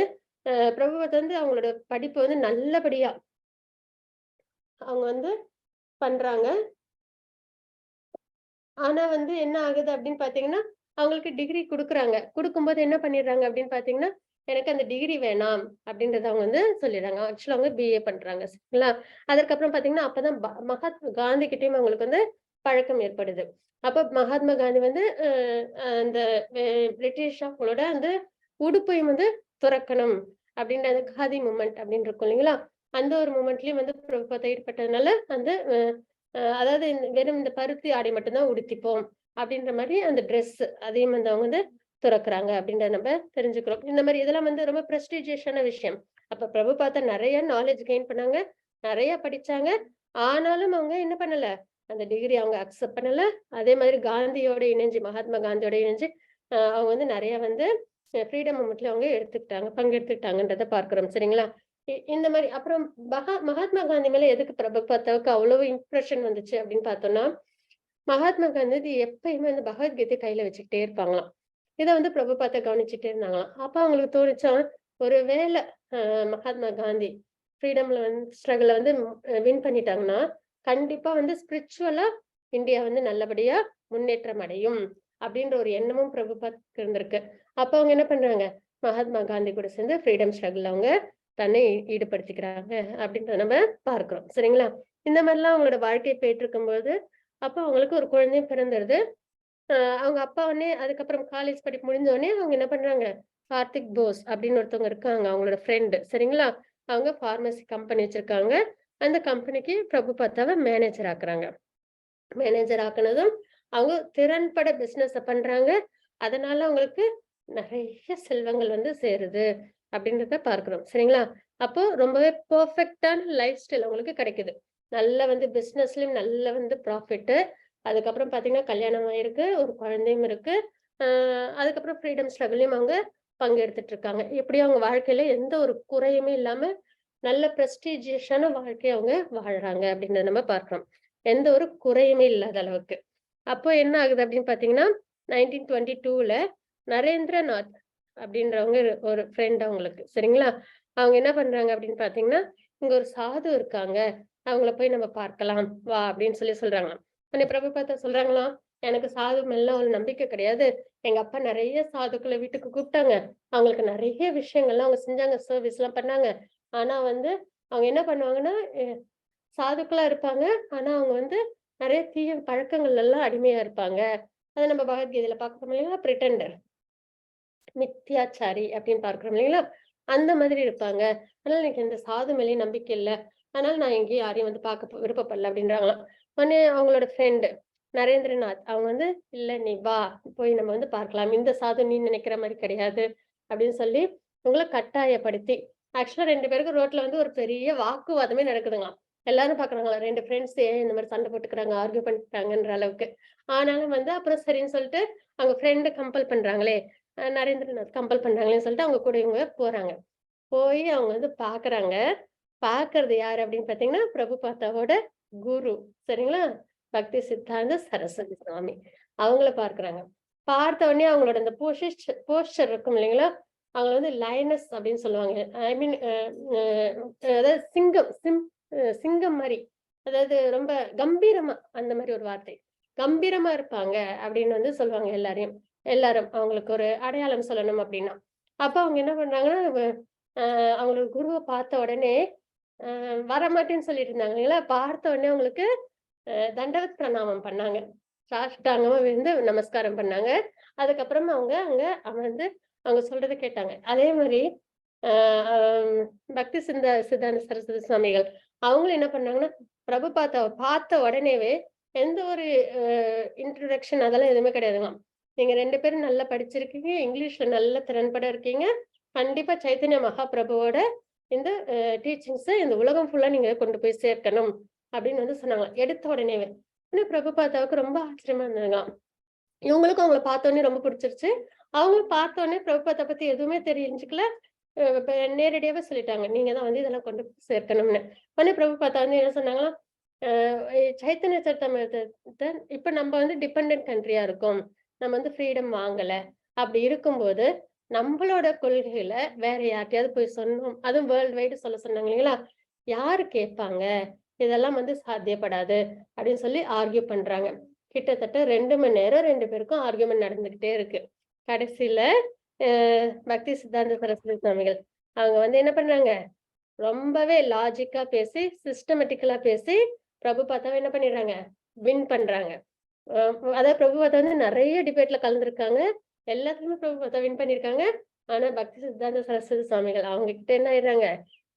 பிரபுபாதா வந்து அவங்களோட படிப்பு வந்து நல்லபடியா அவங்க வந்து பண்றாங்க. ஆனா வந்து என்ன ஆகுது அப்படின்னு பாத்தீங்கன்னா, அவங்களுக்கு டிகிரி குடுக்குறாங்க. குடுக்கும்போது என்ன பண்ணிடுறாங்க அப்படின்னு பாத்தீங்கன்னா, எனக்கு அந்த டிகிரி வேணாம் அப்படின்றத அவங்க வந்து சொல்லிடுறாங்க. ஆக்சுவலா அவங்க பிஏ பண்றாங்க. சரிங்களா? அதற்கப்புறம் பாத்தீங்கன்னா, அப்பதான் மகாத்மா காந்தி கிட்டயும் அவங்களுக்கு வந்து பழக்கம் ஏற்படுது. அப்ப மகாத்மா காந்தி வந்து அந்த பிரிட்டிஷ் அவங்களோட அந்த உடுப்பையும் வந்து துறக்கணும் அப்படின்ற அந்த காதி மூமெண்ட் அப்படின்னு இருக்கும் இல்லைங்களா? அந்த ஒரு மூமெண்ட்லயும் வந்து பிரபுபாதா ஈடுபட்டதுனால அந்த அதாவது வெறும் இந்த பருத்தி ஆடை மட்டும்தான் உடுத்திப்போம் அப்படின்ற மாதிரி அந்த ட்ரெஸ் அதையும் வந்து அவங்க வந்து துறக்குறாங்க அப்படின்றத நம்ம தெரிஞ்சுக்கிறோம். இந்த மாதிரி இதெல்லாம் வந்து ரொம்ப பிரஸ்டீஜியஸான விஷயம். அப்ப பிரபுபாதா நிறைய நாலேஜ் கெயின் பண்ணாங்க, நிறைய படிச்சாங்க. ஆனாலும் அவங்க என்ன பண்ணல, அந்த டிகிரி அவங்க அக்செப்ட் பண்ணல. அதே மாதிரி காந்தியோட இணைஞ்சு, மகாத்மா காந்தியோட இணைஞ்சு அவங்க வந்து நிறைய வந்து ஃப்ரீடம் மூமெண்ட்ல அவங்க பங்கெடுத்துக்கிட்டாங்கன்றத பார்க்கிறோம். சரிங்களா? இந்த மாதிரி அப்புறம் மகாத்மா காந்தி மேல எதுக்கு பிரபுபாதாவுக்கு அவ்வளவு இம்ப்ரெஷன் வந்துச்சு அப்படின்னு பார்த்தோம்னா, மகாத்மா காந்தி எப்பயுமே வந்து பகவத்கீதை கையில வச்சுக்கிட்டே இருப்பாங்களாம். இதை வந்து பிரபுபாதா கவனிச்சுட்டே இருந்தாங்களாம். அப்ப அவங்களுக்கு தோணுச்சா, ஒருவேளை மகாத்மா காந்தி ஃப்ரீடம்ல வந்து ஸ்ட்ரகிள வந்து வின் பண்ணிட்டாங்கன்னா, கண்டிப்பா வந்து ஸ்பிரிச்சுவலா இந்தியா வந்து நல்லபடியா முன்னேற்றம் அடையும் அப்படின்ற ஒரு எண்ணமும் பிரபுபாதாக்கு இருந்திருக்கு. அப்ப அவங்க என்ன பண்றாங்க, மகாத்மா காந்தி கூட சேர்ந்து ஃப்ரீடம் ஸ்ட்ரகிள் அவங்க தன்னை ஈடுபடுத்திக்கிறாங்க அப்படின்றத நம்ம பார்க்கிறோம். சரிங்களா? இந்த மாதிரிலாம் அவங்களோட வாழ்க்கை போயிட்டு இருக்கும்போது அப்ப அவங்களுக்கு ஒரு குழந்தையும் பிறந்துருது. அவங்க அப்பா உடனே அதுக்கப்புறம் காலேஜ் படிப்பு முடிஞ்ச உடனே அவங்க என்ன பண்றாங்க, கார்த்திக் போஸ் அப்படின்னு ஒருத்தவங்க இருக்காங்க, அவங்களோட ஃப்ரெண்டு. சரிங்களா? அவங்க பார்மசி கம்பெனி வச்சிருக்காங்க. அந்த கம்பெனிக்கு பிரபுபாதாவை மேனேஜர் ஆக்குறாங்க. மேனேஜர் ஆக்குனதும் அவங்க திறன்பட பிசினஸ பண்றாங்க. அதனால அவங்களுக்கு நிறைய செல்வங்கள் வந்து சேருது அப்படின்றத பார்க்கிறோம். சரிங்களா? அப்போ ரொம்பவே பெர்ஃபெக்ட்டான லைஃப் ஸ்டைல் அவங்களுக்கு கிடைக்குது. நல்ல வந்து பிசினஸ்லயும் நல்ல வந்து ப்ராஃபிட்டு. அதுக்கப்புறம் பார்த்தீங்கன்னா, கல்யாணம் ஆயிருக்கு. ஒரு குழந்தையும் இருக்கு. அ அதுக்கப்புறம் ஃப்ரீடம் ஸ்ட்ரகிள்லயும் அவங்க பங்கெடுத்துட்டு இருக்காங்க. எப்படியும் அவங்க வாழ்க்கையில எந்த ஒரு குறையுமே இல்லாம நல்ல பிரஸ்டீஜியஸான வாழ்க்கைய அவங்க வாழ்றாங்க அப்படின்றத நம்ம பார்க்கிறோம். எந்த ஒரு குறையுமே இல்லாத அளவுக்கு. அப்போ என்ன ஆகுது அப்படின்னு பார்த்தீங்கன்னா, 1922ல நரேந்திரநாத் அப்படின்றவங்க ஒரு ஃப்ரெண்ட் அவங்களுக்கு. சரிங்களா? அவங்க என்ன பண்றாங்க அப்படின்னு பார்த்தீங்கன்னா, இங்க ஒரு சாது இருக்காங்க. அவங்கள போய் நம்ம பார்க்கலாம். வா அப்படின்னு சொல்றாங்களாம். உடனே பிரபுபாதா சொல்றாங்களாம், எனக்கு சாது மேலலாம் ஒரு நம்பிக்கை கிடையாது. எங்க அப்பா நெறைய சாதுக்கள வீட்டுக்கு கூப்பிட்டாங்க. அவங்களுக்கு நெறைய விஷயங்கள்லாம் அவங்க செஞ்சாங்க. சர்வீஸ்லாம் பண்ணாங்க. ஆனா வந்து அவங்க என்ன பண்ணுவாங்கன்னா, சாதுக்களா இருப்பாங்க. ஆனா அவங்க வந்து நெறைய தீய பழக்கங்கள்லாம் அடிமையா இருப்பாங்க. அத நம்ம பகவத்கீதையில பார்க்கிறோம் இல்லைங்களா? பிரிட்டண்டர். மித்யாச்சாரி அப்படின்னு பார்க்கிறோம் இல்லைங்களா? அந்த மாதிரி இருப்பாங்க. அதனால எனக்கு இந்த சாது மேலயும் நம்பிக்கை இல்ல. அதனால நான் எங்கேயும் யாரையும் வந்து பார்க்க விருப்பப்படல அப்படின்றாங்களாம். உடனே அவங்களோட ஃப்ரெண்ட் நரேந்திரநாத் அவங்க வந்து, "இல்ல நீ வா, போய் நம்ம வந்து பார்க்கலாம். இந்த சாது நீ நினைக்கிற மாரி கிடையாது." அப்படின்னு சொல்லி இவங்கள கட்டாயப்படுத்தி ஆக்சுவலா 2 பேருக்கும் ரோட்ல வந்து ஒரு பெரிய வாக்குவாதமே நடக்குதுங்களாம். எல்லாரும் பார்க்குறாங்களாம் 2 ஃப்ரெண்ட்ஸ் ஏன் இந்த மாரி சண்டை போட்டுக்கிறாங்க, ஆர்க்யூ பண்ணிக்கிறாங்கன்ற அளவுக்கு. ஆனாலும் வந்து அப்புறம் சரின்னு சொல்லிட்டு அவங்க ஃப்ரெண்ட் கம்பல் பண்றாங்களே, நரேந்திரநாத் கம்பல் பண்றாங்களேன்னு சொல்லிட்டு அவங்க கூட இவங்க போறாங்க. போய் அவங்க வந்து பார்க்குறாங்க. பார்க்கறது யாரு அப்படின்னு பார்த்தீங்கன்னா, பிரபுபாதாவோட குரு. சரிங்களா? பக்தி சித்தாந்த சரஸ்வதி சுவாமி. அவங்கள பார்க்குறாங்க. பார்த்த உடனே அவங்களோட அந்த போஸ்டர் இருக்கும் இல்லைங்களா? அவங்கள வந்து லயனஸ் அப்படின்னு சொல்லுவாங்க. ஐ மீன் அதாவது சிங்கம் மாரி. அதாவது ரொம்ப கம்பீரமா அந்த மாரி ஒரு வார்த்தை. கம்பீரமா இருப்பாங்க அப்படின்னு வந்து சொல்லுவாங்க எல்லாரையும். எல்லாரும் அவங்களுக்கு ஒரு அடையாளம் சொல்லணும் அப்படின்னா. அப்ப அவங்க என்ன பண்றாங்கன்னா, அவங்களோட குருவ பார்த்த உடனே வரமாட்டேன்னு சொல்லிட்டு இருந்தாங்க இல்லைங்களா? பார்த்த உடனே அவங்களுக்கு தண்டவத் பிரணாமம் பண்ணாங்க. சாஷ்டாங்கமா விழுந்து நமஸ்காரம் பண்ணாங்க. அதுக்கப்புறமா அவங்க அங்க அமர்ந்து அவங்க சொல்றத கேட்டாங்க. அதே மாரி அ அம் பக்தி சித்தாந்த சரஸ்வதி சுவாமிகள் அவங்களும் என்ன பண்ணாங்கன்னா, பிரபுபாதாவ பார்த்த உடனேவே எந்த ஒரு அ இன்ட்ரோடக்ஷன் அதெல்லாம் எதுவுமே கிடையாதுங்களாம். நீங்க 2 பேரும் நல்லா படிச்சிருக்கீங்க. இங்கிலீஷ்ல நல்ல திறன்பட இருக்கீங்க. கண்டிப்பா சைத்தன்ய மகாபிரபுவோட இந்த டீச்சிங்ஸ இந்த உலகம் ஃபுல்லா நீங்க கொண்டு போய் சேர்க்கணும். அப்படின்னு வந்து சொன்னாங்களாம். எடுத்த உடனேவே. உடனே பிரபுபாதாவுக்கு ரொம்ப ஆச்சரியமா இருந்ததுங்களாம். இவங்களுக்கும் அவங்கள பார்த்தோனே ரொம்ப பிடிச்சிருச்சு. அவங்களும் பார்த்தோனே பிரபுபாதா பத்தி எதுவுமே தெரிஞ்சுக்கல. இப்ப நேரடியாவே சொல்லிட்டாங்க. நீங்க தான் வந்து இதெல்லாம் கொண்டு போய் சேர்க்கணும்னு. உடனே பிரபுபாதா வந்து என்ன சொன்னாங்களாம், அ சைத்தன்ய சரிதாமிர்தத்த இப்ப நம்ம வந்து டிபெண்டன்ட் கண்ட்ரியா இருக்கோம். நம்ம வந்து ஃப்ரீடம் வாங்கல. அப்படி இருக்கும்போது, நம்பளோட கொள்கைகள வேற யார்ட்டயாவது போய் சொன்னோம். அதுவும் வேர்ல்ட் வைடு சொல்ல சொன்னாங்க இல்லைங்களா? யாரு கேட்பாங்க? இதெல்லாம் வந்து சாத்தியப்படாது அப்படின்னு சொல்லி ஆர்கியூ பண்றாங்க. கிட்டத்தட்ட 2 மணி நேரம் 2 பேருக்கும் ஆர்கியூமென்ட் நடந்துகிட்டே இருக்கு. கடைசியில அ பக்தி சித்தாந்த சரஸ்வதி சுவாமிகள் அவங்க வந்து என்ன பண்றாங்க, ரொம்பவே லாஜிக்கா பேசி, சிஸ்டமேட்டிக்கலா பேசி பிரபுபாதாவ என்ன பண்ணிடுறாங்க, வின் பண்றாங்க. அ அதாவது பிரபுபாதா வந்து நெறைய டிபேட்ல கலந்துருக்காங்க. எல்லாத்துலயுமே பிரபுபாதா வின் பண்ணியிருக்காங்க. ஆனா பக்தி சித்தாந்த சரஸ்வதி சுவாமிகள் அவங்க கிட்ட என்ன ஆயிடுறாங்க,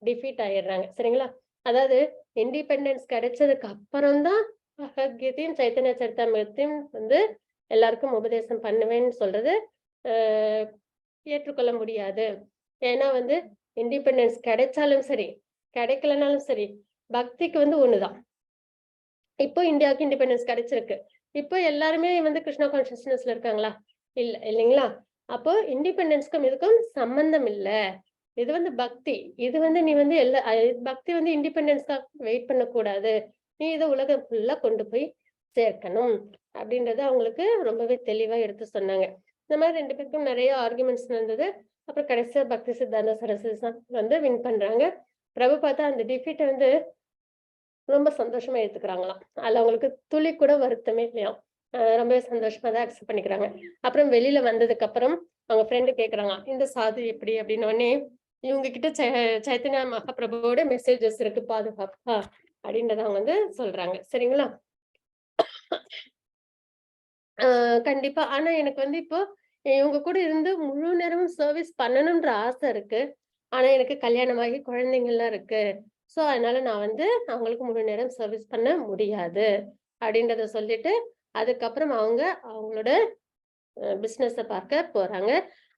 டிஃபீட் ஆயிடுறாங்க. சரிங்களா? அதாவது இண்டிபெண்டன்ஸ் கிடைச்சதுக்கு அப்புறம் தான் பகவத்கீதையும், சைத்தன்ய சரிதாமிர்தத்தையும் வந்து எல்லாருக்கும் உபதேசம் பண்ணுவேன்னு சொல்றது அ ஏற்றுக்கொள்ள முடியாது. ஏன்னா வந்து இண்டிபெண்டன்ஸ் கிடைச்சாலும் சரி, கிடைக்கலனாலும் சரி, பக்திக்கு வந்து ஒண்ணுதான். இப்போ இந்தியாவுக்கு இண்டிபெண்டன்ஸ் கிடைச்சிருக்கு. இப்போ எல்லாருமே வந்து கிருஷ்ணா கான்ஷியஸ்னஸ்ல இருக்காங்களா? இல்ல, இல்லைங்களா? அப்போ இண்டிபெண்டன்ஸ்க்கும் இதுக்கும் சம்பந்தம் இல்ல. இது வந்து பக்தி. இது வந்து நீ வந்து பக்தி வந்து இண்டிபெண்டன்ஸ்க்காக வெயிட் பண்ணக்கூடாது. நீ இத உலகம் ஃபுல்லா கொண்டு போய் சேர்க்கணும். அப்படின்றத அவங்களுக்கு ரொம்பவே தெளிவா எடுத்து சொன்னாங்க. இந்த மாரி 2 பேருக்கும் நெறைய ஆர்குமெண்ட்ஸ் நடந்தது. அப்புறம் கடைசியா பக்தி சித்தாந்த சரஸ்வதி வந்து வின் பண்றாங்க. பிரபுபாதா அந்த டிஃபீட்ட வந்து ரொம்ப சந்தோஷமா ஏத்துக்கிறாங்களாம். அதுல அவங்களுக்கு துளி கூட வருத்தமே இல்லையாம். ரொம்பவே சந்தோஷமா தான் அக்செப்ட் பண்ணிக்கிறாங்க. அப்புறம் வெளியில வந்ததுக்கு அப்புறம் அவங்க ஃப்ரெண்ட் கேட்கறாங்களாம். இந்த சாது எப்படி அப்படின்ன உடனே, இவங்க கிட்ட சைத்தன்ய மகாபிரபுவோட மெசேஜஸ் இருக்கு பாதுகாப்பா அப்படின்றத அவங்க வந்து சொல்றாங்க. சரிங்களா? கண்டிப்பா. ஆனா எனக்கு வந்து இப்போ இவங்க கூட இருந்து முழு நேரமும் சர்வீஸ் பண்ணணும்ன்ற ஆசை இருக்கு. ஆனா எனக்கு கல்யாணமாகி குழந்தைங்கலாம் இருக்கு. ஸோ அதனால நான் வந்து அவங்களுக்கு முழு நேரம் சர்வீஸ் பண்ண முடியாது. அப்படின்றத சொல்லிட்டு, அதுக்கப்புறம் அவங்க அவங்களோட பிசினஸ பார்க்க போறாங்க.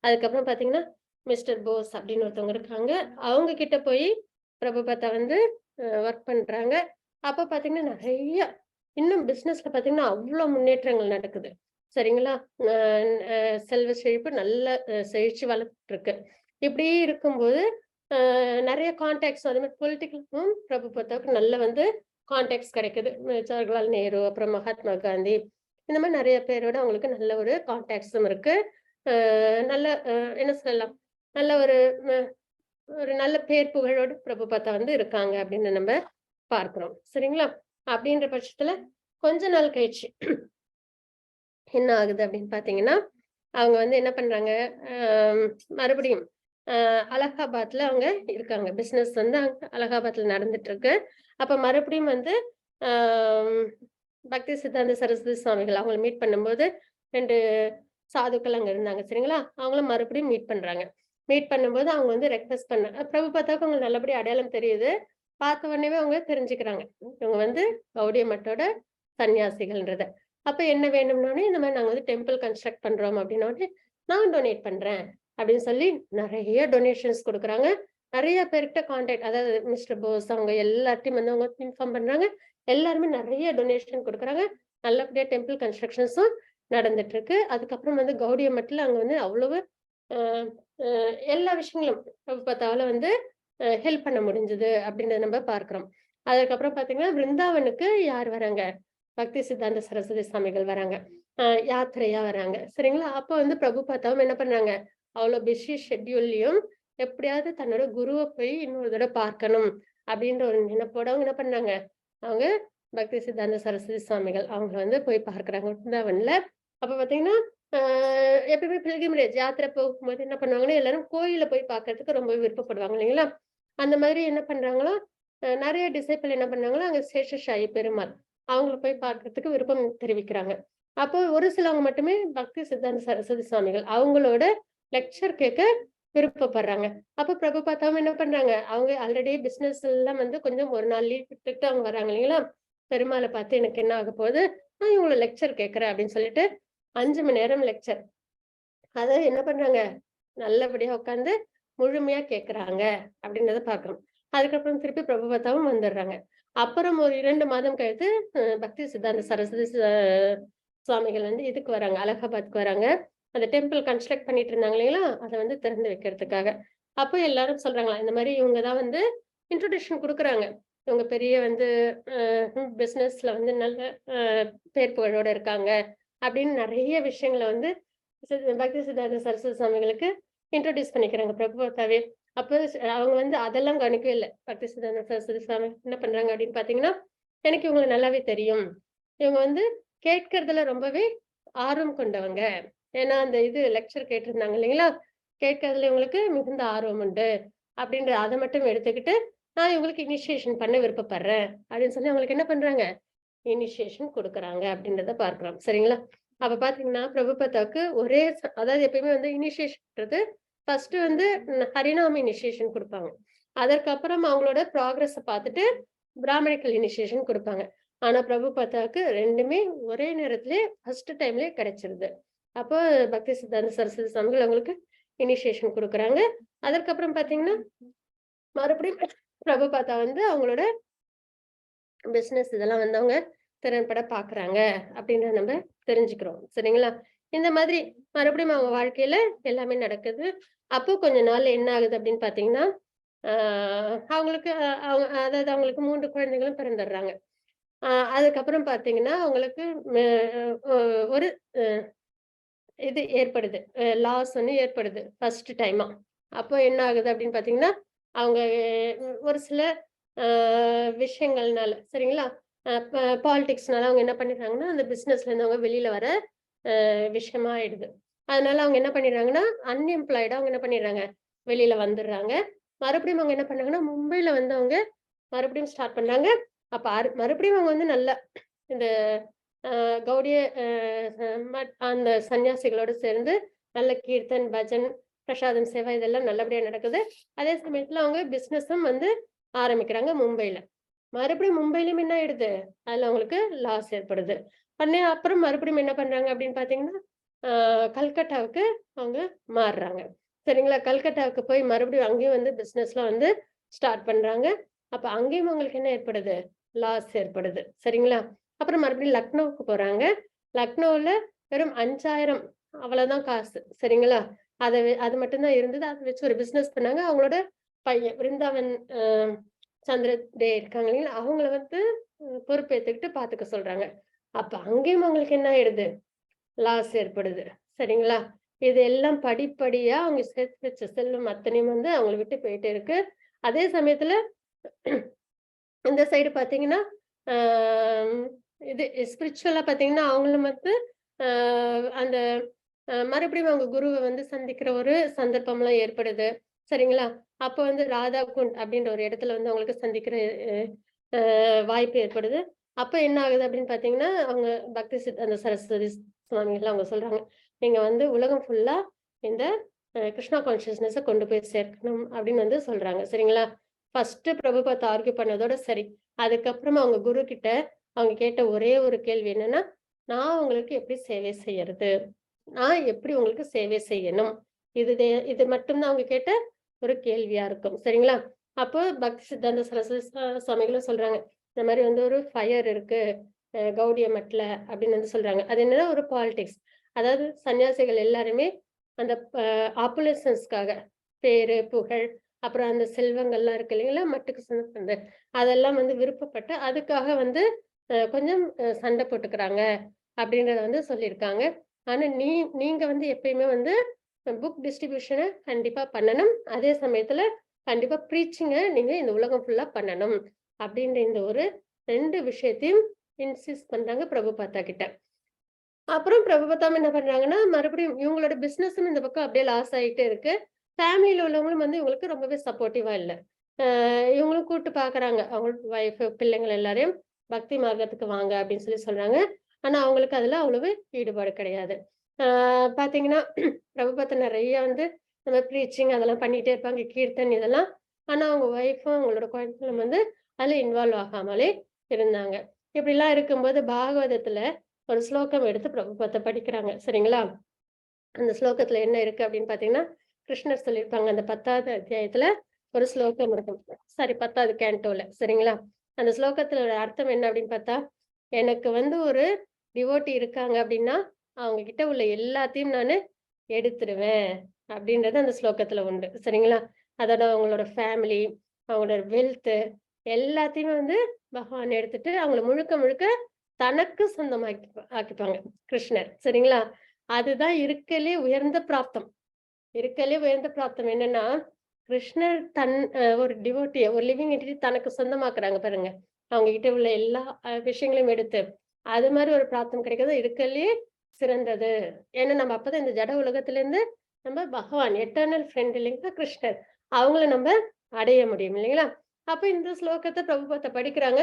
அதுக்கப்புறம் பார்த்தீங்கன்னா, மிஸ்டர் போஸ் அப்படின்னு ஒருத்தவங்க இருக்காங்க. அவங்க கிட்ட போய் பிரபுபதா வந்து ஒர்க் பண்றாங்க. அப்ப பார்த்தீங்கன்னா, நெறைய இன்னும் பிசினஸ்ல பார்த்தீங்கன்னா, அவ்ளோ முன்னேற்றங்கள் நடக்குது. சரிங்களா? அ அ செல்வ செழிப்பு நல்ல செழிச்சு வளர்ந்துட்டுருக்கு. இப்படி இருக்கும்போது, நெறைய கான்டாக்ட்ஸ் அதே மாரி பொலிட்டிக்கலுக்கும் பிரபுபதாவுக்கு நல்ல வந்து கான்டாக்ட்ஸ் கிடைக்குது. ஜவஹர்லால் நேரு, அப்புறம் மகாத்மா காந்தி, இந்த மாரி நெறைய பேரோட அவங்களுக்கு நல்ல ஒரு கான்டாக்ட்ஸும் இருக்கு. அ நல்ல என்ன சொல்லலாம்? நல்ல ஒரு ம ஒரு நல்ல பேர் புகழோட பிரபுபாதா வந்து இருக்காங்க அப்படின்னு நம்ம பார்க்கிறோம். சரிங்களா? அப்படின்ற பட்சத்துல கொஞ்ச நாள் கழிச்சு என்ன ஆகுது அப்படின்னு பார்த்தீங்கன்னா, அவங்க வந்து என்ன பண்றாங்க, அ மறுபடியும் அலகாபாத்ல அவங்க இருக்காங்க. பிசினஸ் வந்து அங்க அலகாபாத்ல நடந்துட்டு இருக்கு. அப்ப மறுபடியும் வந்து அ பக்தி சித்தாந்த சரஸ்வதி சுவாமிகள் அவங்கள மீட் பண்ணும்போது 2 சாதுக்கள் அங்க இருந்தாங்க. சரிங்களா? அவங்கள மறுபடியும் மீட் பண்றாங்க. மீட் பண்ணும்போது அவங்க வந்து ரெக்வெஸ்ட் பிரபுபாதாவுக்கு அவங்களுக்கு நல்லபடியா அடையாளம் தெரியுது. பார்த்த உடனேவே அவங்க தெரிஞ்சுக்கிறாங்க. இவங்க வந்து கௌடிய மட்டோட சன்னியாசிகள்ன்றத. அப்ப என்ன வேணும்னோனே, இந்த மாரி நாங்க வந்து டெம்பிள் கன்ஸ்ட்ரக்ட் பண்றோம் அப்படின்னோனே, நான் டொனேட் பண்றேன் அப்படின்னு சொல்லி நெறைய டொனேஷன்ஸ் குடுக்குறாங்க. நெறைய பேர்கிட்ட கான்டாக்ட் அதாவது மிஸ்டர் போஸ் அவங்க எல்லார்ட்டயும் வந்து அவங்க இன்ஃபார்ம் பண்றாங்க. எல்லாருமே நெறைய டொனேஷன் குடுக்குறாங்க. நல்லபடியா டெம்பிள் கன்ஸ்ட்ரக்ஷன்ஸும் நடந்துட்டு இருக்கு. அதுக்கப்புறம் வந்து கௌடிய மட்ல அங்க வந்து அவ்வளவு அ அ எல்லா விஷயங்களும் பிரபுபாதாவால வந்து ஹெல்ப் பண்ண முடிஞ்சது அப்படின்றத நம்ம பார்க்கிறோம். அதுக்கப்புறம் பார்த்தீங்கன்னா, பிருந்தாவனுக்கு யார் வராங்க? பக்தி சித்தாந்த சரஸ்வதி சுவாமிகள் வராங்க. யாத்திரையா வராங்க. சரிங்களா? அப்ப வந்து பிரபுபாதாவும் என்ன பண்றாங்க? அவ்ளோ பிஸி ஷெட்யூல்லயும் எப்படியாவது தன்னோட குருவ போய் இன்னொரு தடவ பார்க்கணும் அப்படின்ற ஒரு நினைப்போட அவங்க என்ன பண்ணாங்க? அவங்க பக்தி சித்தாந்த சரஸ்வதி சுவாமிகள் அவங்கள வந்து போய் பார்க்குறாங்க பிருந்தாவன்ல. அப்ப பார்த்தீங்கன்னா, அ எப்பயுமே பில்கிரிமேஜ் யாத்திரை போகும்போது என்ன பண்ணுவாங்கன்னா, எல்லாரும் கோயில போய் பார்க்கறதுக்கு ரொம்ப விருப்பப்படுவாங்க இல்லைங்களா? அந்த மாதிரி என்ன பண்றாங்களோ, நெறைய டிசைபிள் என்ன பண்ணாங்களோ, அங்க சேஷசாயி பெருமாள் அவங்கள போய் பார்க்கறதுக்கு விருப்பம் தெரிவிக்கிறாங்க. அப்போ ஒரு சிலவங்க மட்டுமே பக்தி சித்தாந்த சரஸ்வதி சுவாமிகள் அவங்களோட லெக்சர் கேட்க விருப்பப்படுறாங்க. அப்ப பிரபுபாதாவும் என்ன பண்றாங்க, அவங்க ஆல்ரெடி பிசினஸ் எல்லாம் வந்து கொஞ்சம் ஒரு நாள் லீவ் விட்டுட்டு அவங்க வராங்க இல்லைங்களா? பெருமாள பார்த்து எனக்கு என்ன ஆக போகுது, நான் இவங்கள லெக்சர் கேட்கிறேன் அப்படின்னு சொல்லிட்டு 5 மணி நேரம் லெக்சர். அத என்ன பண்றாங்க, நல்லபடியா உட்கார்ந்து முழுமையா கேட்கறாங்க அப்படின்றத பார்க்கிறோம். அதுக்கப்புறம் திருப்பி பிரபுபாதாவும் வந்துடுறாங்க. அப்புறம் ஒரு 2 மாதம் கழித்து பக்தி சித்தாந்த சரஸ்வதி சுவாமிகள் வந்து இதுக்கு வராங்க. அலகாபாத்க்கு வராங்க. அந்த டெம்பிள் கன்ஸ்ட்ரக்ட் பண்ணிட்டு இருந்தாங்க இல்லைங்களா? அத வந்து திறந்து வைக்கிறதுக்காக. அப்போ எல்லாரும் சொல்றாங்களாம், இந்த மாரி இவங்க தான் வந்து இன்ட்ரோடக்ஷன் குடுக்குறாங்க. இவங்க பெரிய வந்து பிசினஸ்ல வந்து நல்ல அ பேர் புகழோட இருக்காங்க. அப்படின்னு நெறைய விஷயங்கள வந்து பக்தி சித்தாந்த சரஸ்வதி சுவாமிகளுக்கு இன்ட்ரோடியூஸ் பண்ணிக்கிறாங்க பிரபுபாதாவே. அப்ப அவங்க வந்து அதெல்லாம் கவனிக்கவே இல்ல. பக்தி சித்தாந்த சரஸ்வதி சுவாமி என்ன பண்றாங்க அப்படின்னு பார்த்தீங்கன்னா, எனக்கு இவங்கள நல்லாவே தெரியும். இவங்க வந்து கேட்கறதுல ரொம்பவே ஆர்வம் கொண்டவங்க. ஏன்னா, அந்த இது லெக்சர் கேட்டிருந்தாங்க இல்லைங்களா? கேட்கறதுல இவங்களுக்கு மிகுந்த ஆர்வம் உண்டு. அப்படின்ற அத மட்டும் எடுத்துக்கிட்டு, நான் இவங்களுக்கு இனிஷியேஷன் பண்ண விருப்பப்படுறேன். அப்படின்னு சொல்லி அவங்களுக்கு என்ன பண்றாங்க? இனிஷியேஷன் குடுக்குறாங்க அப்படின்றத பார்க்கிறோம். சரிங்களா? அப்ப பார்த்தீங்கன்னா, பிரபுபாதாவுக்கு ஒரே அதாவது எப்பயுமே வந்து இனிஷியேஷன்ன்றது ஃபர்ஸ்ட் வந்து ஹரிநாம இனிஷியேஷன் குடுப்பாங்க. அதற்கப்புறம் அவங்களோட ப்ராக்ரஸ பார்த்துட்டு பிராமணிக்கல் இனிஷியேஷன் குடுப்பாங்க. ஆனா பிரபுபாதாவுக்கு 2மே ஒரே நேரத்திலே ஃபர்ஸ்ட் டைம்லயே கிடைச்சிருது. அப்போ பக்தி சித்தாந்த சரஸ்வதி சுவாமிகள் அவங்களுக்கு இனிஷியேஷன் குடுக்குறாங்க. அதற்கப்புறம் பார்த்தீங்கன்னா, மறுபடியும் பிரபுபாதா வந்து அவங்களோட பிசினஸ் இதெல்லாம் வந்து அவங்க திறன்பட பார்க்குறாங்க அப்படின்றத நம்ம தெரிஞ்சுக்கிறோம். சரிங்களா? இந்த மாதிரி மறுபடியும் அவங்க வாழ்க்கையில எல்லாமே நடக்குது. அப்போ கொஞ்ச நாள்ல என்ன ஆகுது அப்படின்னு பார்த்தீங்கன்னா, ஆ அவங்களுக்கு அவங்க அதாவது அவங்களுக்கு 3 குழந்தைகளும் பிறந்துடுறாங்க. அ அதுக்கப்புறம் பார்த்தீங்கன்னா, அவங்களுக்கு மெ ஒ ஒரு அ இது ஏற்படுது. லாஸ் ஒண்ணு ஏற்படுது. ஃபர்ஸ்ட் டைமா. அப்போ என்ன ஆகுது அப்படின்னு பார்த்தீங்கன்னா, அவங்க ஒரு சில அ விஷயங்கள்னால சரிங்களா? அ ப பாலிடிக்ஸ்னால அவங்க என்ன பண்ணிடுறாங்கன்னா, அந்த பிசினஸ்லேருந்து அவங்க வெளியில வர விஷயமா ஆயிடுது. அதனால அவங்க என்ன பண்ணிடுறாங்கன்னா, அன்எம்ப்ளாய்டா அவங்க என்ன பண்ணிடுறாங்க, வெளியில வந்துடுறாங்க. மறுபடியும் அவங்க என்ன பண்ணாங்கன்னா, மும்பைல வந்து அவங்க மறுபடியும் ஸ்டார்ட் பண்ணாங்க. அப்ப மறுபடியும் அவங்க வந்து நல்லா இந்த கௌடிய அந்த சன்னியாசிகளோட சேர்ந்து நல்ல கீர்த்தன், பஜன், பிரசாதம் சேவை இதெல்லாம் நல்லபடியா நடக்குது. அதே சமயத்துல அவங்க பிசினஸும் வந்து ஆரம்பிக்கிறாங்க மும்பைல. மறுபடியும் மும்பைலயும் என்ன ஆயிடுது? அதுல அவங்களுக்கு லாஸ் ஏற்படுது. அப்புறம் மறுபடியும் என்ன பண்றாங்க அப்படின்னு பாத்தீங்கன்னா, கல்கட்டாவுக்கு அவங்க மாறுறாங்க. சரிங்களா? கல்கட்டாவுக்கு போய் மறுபடியும் அங்கேயும் வந்து பிசினஸ்லாம் வந்து ஸ்டார்ட் பண்றாங்க. அப்ப அங்கேயும் அவங்களுக்கு என்ன ஏற்படுது? லாஸ் ஏற்படுது. சரிங்களா? அப்புறம் மறுபடியும் லக்னோவுக்கு போறாங்க. லக்னோவுல வெறும் 5,000 அவ்வளவுதான் காசு. சரிங்களா? அது மட்டும் தான் இருந்தது. அத வச்சு ஒரு பிசினஸ் பண்ணாங்க. அவங்களோட பையன் பிருந்தாவன் சந்திர டே இருக்காங்க இல்லைங்களா? அவங்கள வந்து பொறுப்பேத்துக்கிட்டு பாத்துக்க சொல்றாங்க. அப்ப அங்கேயும் அவங்களுக்கு என்ன ஆயிடுது? லாஸ் ஏற்படுது. சரிங்களா? இது எல்லாம் படிப்படியா அவங்க சேர்த்து வச்ச செல்வம் அத்தனையும் வந்து அவங்கள விட்டு போயிட்டே இருக்கு. அதே சமயத்துல இந்த சைடு பாத்தீங்கன்னா, ஆ இது ஸ்பிரிச்சுவலா பாத்தீங்கன்னா, அவங்களும் வந்து ஆ அந்த மறுபடியும் அவங்க குருவ வந்து சந்திக்கிற ஒரு சந்தர்ப்பம்லாம் ஏற்படுது. சரிங்களா? அப்ப வந்து ராதா குண்ட் அப்படின்ற ஒரு இடத்துல வந்து அவங்களுக்கு சந்திக்கிற அ வாய்ப்பு ஏற்படுது. அப்ப என்ன ஆகுது அப்படின்னு பாத்தீங்கன்னா, அவங்க பக்தி சித்தாந்த சரஸ்வதி சுவாமிகள் அவங்க சொல்றாங்க. நீங்க வந்து உலகம் ஃபுல்லா இந்த கிருஷ்ணா கான்ஷியஸ்னஸ கொண்டு போய் சேர்க்கணும் அப்படின்னு வந்து சொல்றாங்க. சரிங்களா? ஃபர்ஸ்ட் பிரபுபாத் ஆர்கியூ பண்ணதோட சரி. அதுக்கப்புறமா அவங்க குரு கிட்ட அவங்க கேட்ட ஒரே ஒரு கேள்வி என்னன்னா, நான் உங்களுக்கு எப்படி சேவை செய்யறது? நான் எப்படி உங்களுக்கு சேவை செய்யணும்? இது மட்டும் தான் அவங்க கேட்ட ஒரு கேள்வியா இருக்கும். சரிங்களா? அப்போ பக்தி சித்தாந்த சரஸ்வதி சுவாமிகளும் சொல்றாங்க. இந்த மாரி வந்து ஒரு ஃபயர் இருக்கு. கௌடிய மட்ல அப்படின்னு வந்து சொல்றாங்க. அது என்னன்னா ஒரு பாலிடிக்ஸ். அதாவது சன்னியாசிகள் எல்லாருமே அந்த ஆப்புலேசன்ஸ்க்காக பேரு, புகழ், அப்புறம் அந்த செல்வங்கள்லாம் இருக்கு இல்லைங்களா? மட்டுக்கு சொந்தது. அதெல்லாம் வந்து விருப்பப்பட்டு அதுக்காக வந்து கொஞ்சம் சண்டை போட்டுக்கிறாங்க அப்படின்றத வந்து சொல்லியிருக்காங்க. ஆனா நீங்க வந்து எப்பயுமே வந்து புக் டிஸ்ட்ரிபியூஷன கண்டிப்பா பண்ணணும். அதே சமயத்துல கண்டிப்பா ப்ரீச்சிங்க நீங்க இந்த உலகம் ஃபுல்லா பண்ணணும். அப்படின்ற இந்த ஒரு 2 விஷயத்தையும் இன்சிஸ்ட் பண்றாங்க பிரபுபாதா கிட்ட. அப்புறம் பிரபுபதாம் என்ன பண்றாங்கன்னா, மறுபடியும் இவங்களோட பிசினஸும் இந்த பக்கம் அப்படியே லாஸ் ஆயிட்டே இருக்கு. ஃபேமிலில உள்ளவங்களும் வந்து இவங்களுக்கு ரொம்பவே சப்போர்ட்டிவா இல்ல. அ இவங்களும் கூட்டு பாக்குறாங்க. அவங்க ஒய்ஃப், பிள்ளைங்கள் எல்லாரையும் பக்தி மார்க்கத்துக்கு வாங்க அப்படின்னு சொல்லி சொல்றாங்க. ஆனா அவங்களுக்கு அதுல அவ்வளவு ஈடுபாடு கிடையாது. அ பாத்தீங்கன்னா, பிரபுபதா நெறைய வந்து இந்த ப்ரீச்சிங் அதெல்லாம் பண்ணிட்டே இருப்பாங்க. கீர்த்தன் இதெல்லாம். ஆனா அவங்க ஒய்ஃபும், அவங்களோட குழந்தைகளும் வந்து அதுல இன்வால்வ் ஆகாமலே இருந்தாங்க. இப்படிலாம் இருக்கும்போது பாகவதத்துல ஒரு ஸ்லோகம் எடுத்து பிரபுபாதா படிக்கிறாங்க. சரிங்களா? அந்த ஸ்லோகத்துல என்ன இருக்கு அப்படின்னு பார்த்தீங்கன்னா, கிருஷ்ணர் சொல்லியிருப்பாங்க. அந்த 10வது அத்தியாயத்துல ஒரு ஸ்லோகம் இருக்கும். சாரி 10வது கேன்டோல. சரிங்களா? அந்த ஸ்லோகத்தோட அர்த்தம் என்ன அப்படின்னு பார்த்தா, எனக்கு வந்து ஒரு டிவோட்டி இருக்காங்க அப்படின்னா, அவங்க கிட்ட உள்ள எல்லாத்தையும் நானு எடுத்துருவேன். அப்படின்றது அந்த ஸ்லோகத்துல உண்டு. சரிங்களா? அதோட அவங்களோட ஃபேமிலி, அவங்களோட வெல்த் எல்லாத்தையுமே வந்து பகவான் எடுத்துட்டு அவங்கள முழுக்க முழுக்க தனக்கு ஆக்கிப்பாங்க கிருஷ்ணர். சரிங்களா? அதுதான் இருக்கறதுலயே உயர்ந்த பிராப்தம். இருக்கறதுலயே உயர்ந்த பிராப்தம் என்னன்னா, கிருஷ்ணர் ஒரு டிவோட்டிய ஒரு லிவிங் என்டிட்டி தனக்கு சொந்தமாக்குறாங்க பாருங்க. அவங்க கிட்ட உள்ள எல்லா விஷயங்களையும் எடுத்து. அது மாரி ஒரு பிராப்தம் கிடைக்கிறது இருக்கறதுலயே சிறந்தது. ஏன்னா நம்ம அப்பதான் இந்த ஜட உலகத்திலிருந்து நம்ம பகவான் எட்டர்னல் ஃப்ரெண்ட் இல்லைங்களா கிருஷ்ணர். அவங்கள நம்ம அடைய முடியும் இல்லைங்களா? அப்ப இந்த ஸ்லோகத்த பிரபுபாதா படிக்கிறாங்க.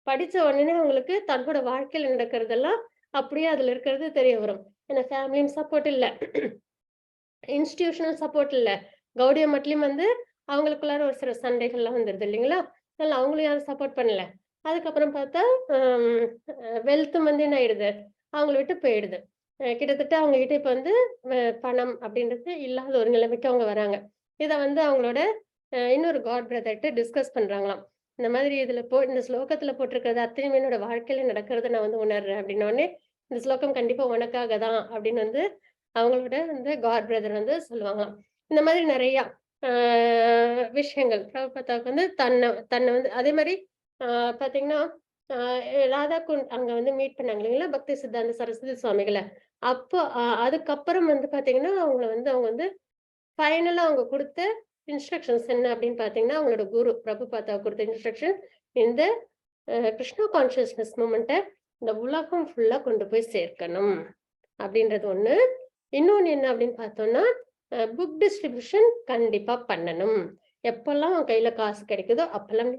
படிச்ச உடனே அவங்களுக்கு தன்னோட வாழ்க்கையில நடக்கிறதெல்லாம் அப்படியே அதுல இருக்கிறது தெரிய வரும். ஏன்னா ஃபேமிலியும் சப்போர்ட் இல்ல. இன்ஸ்டிடியூஷனல் சப்போர்ட் இல்ல. கௌடிய மட்லயும் வந்து அவங்களுக்குள்ளார ஒரு சில சண்டைகள்லாம் வந்துருது இல்லைங்களா? அதனால அவங்களும் யாரும் சப்போர்ட் பண்ணல. அதுக்கப்புறம் பார்த்தா, ம் வெல்த்தும் வந்து என்ன ஆயிடுது? அவங்கள விட்டு போயிடுது. கிட்டத்தட்ட அவங்க கிட்ட இப்ப வந்து பணம் அப்படின்றது இல்லாத ஒரு நிலைமைக்கு அவங்க வராங்க. இத வந்து அவங்களோட இன்னொரு காட் பிரதர்ட்ட டிஸ்கஸ் பண்றாங்களாம். இந்த மாதிரி இந்த ஸ்லோகத்துல போட்டிருக்கிறது அத்தனையும் என்னோட வாழ்க்கையில நடக்கிறத நான் வந்து உணர்றேன் அப்படின்னோனே, இந்த ஸ்லோகம் கண்டிப்பா உனக்காக தான் அப்படின்னு வந்து அவங்களோட வந்து காட் பிரதர் வந்து சொல்லுவாங்களாம். இந்த மாதிரி நெறையா ஆ விஷயங்கள். பிரபுபாதாவுக்கு வந்து தன்ன தன்ன வந்து அதே மாரி ஆ பார்த்தீங்கன்னா, ஆ ராதாகுண்ட் அங்க வந்து மீட் பண்ணாங்க இல்லைங்களா? பக்தி சித்தாந்த சரஸ்வதி சுவாமிகள. அப்போ அதுக்கப்புறம் வந்து பார்த்தீங்கன்னா, அவங்க வந்து ஃபைனலா அவங்க குடுத்த இன்ஸ்ட்ரக்ஷன்ஸ் என்ன அப்படின்னு பார்த்தீங்கன்னா, அவங்களோட குரு பிரபுபாதாவுக்கு குடுத்த இன்ஸ்ட்ரக்ஷன் இந்த கிருஷ்ணா கான்ஷியஸ்னஸ் மூவ்மெண்ட்ட இந்த உலகம் ஃபுல்லா கொண்டு போய் சேர்க்கணும். அப்படின்றது ஒண்ணு. இன்னொன்னு என்ன அப்படின்னு பார்த்தோம்னா, புக் டிஸ்ட்ரிபியூஷன் கண்டிப்பா பண்ணணும். எப்பல்லாம் உன் கையில காசு கிடைக்குதோ, அப்பல்லாம்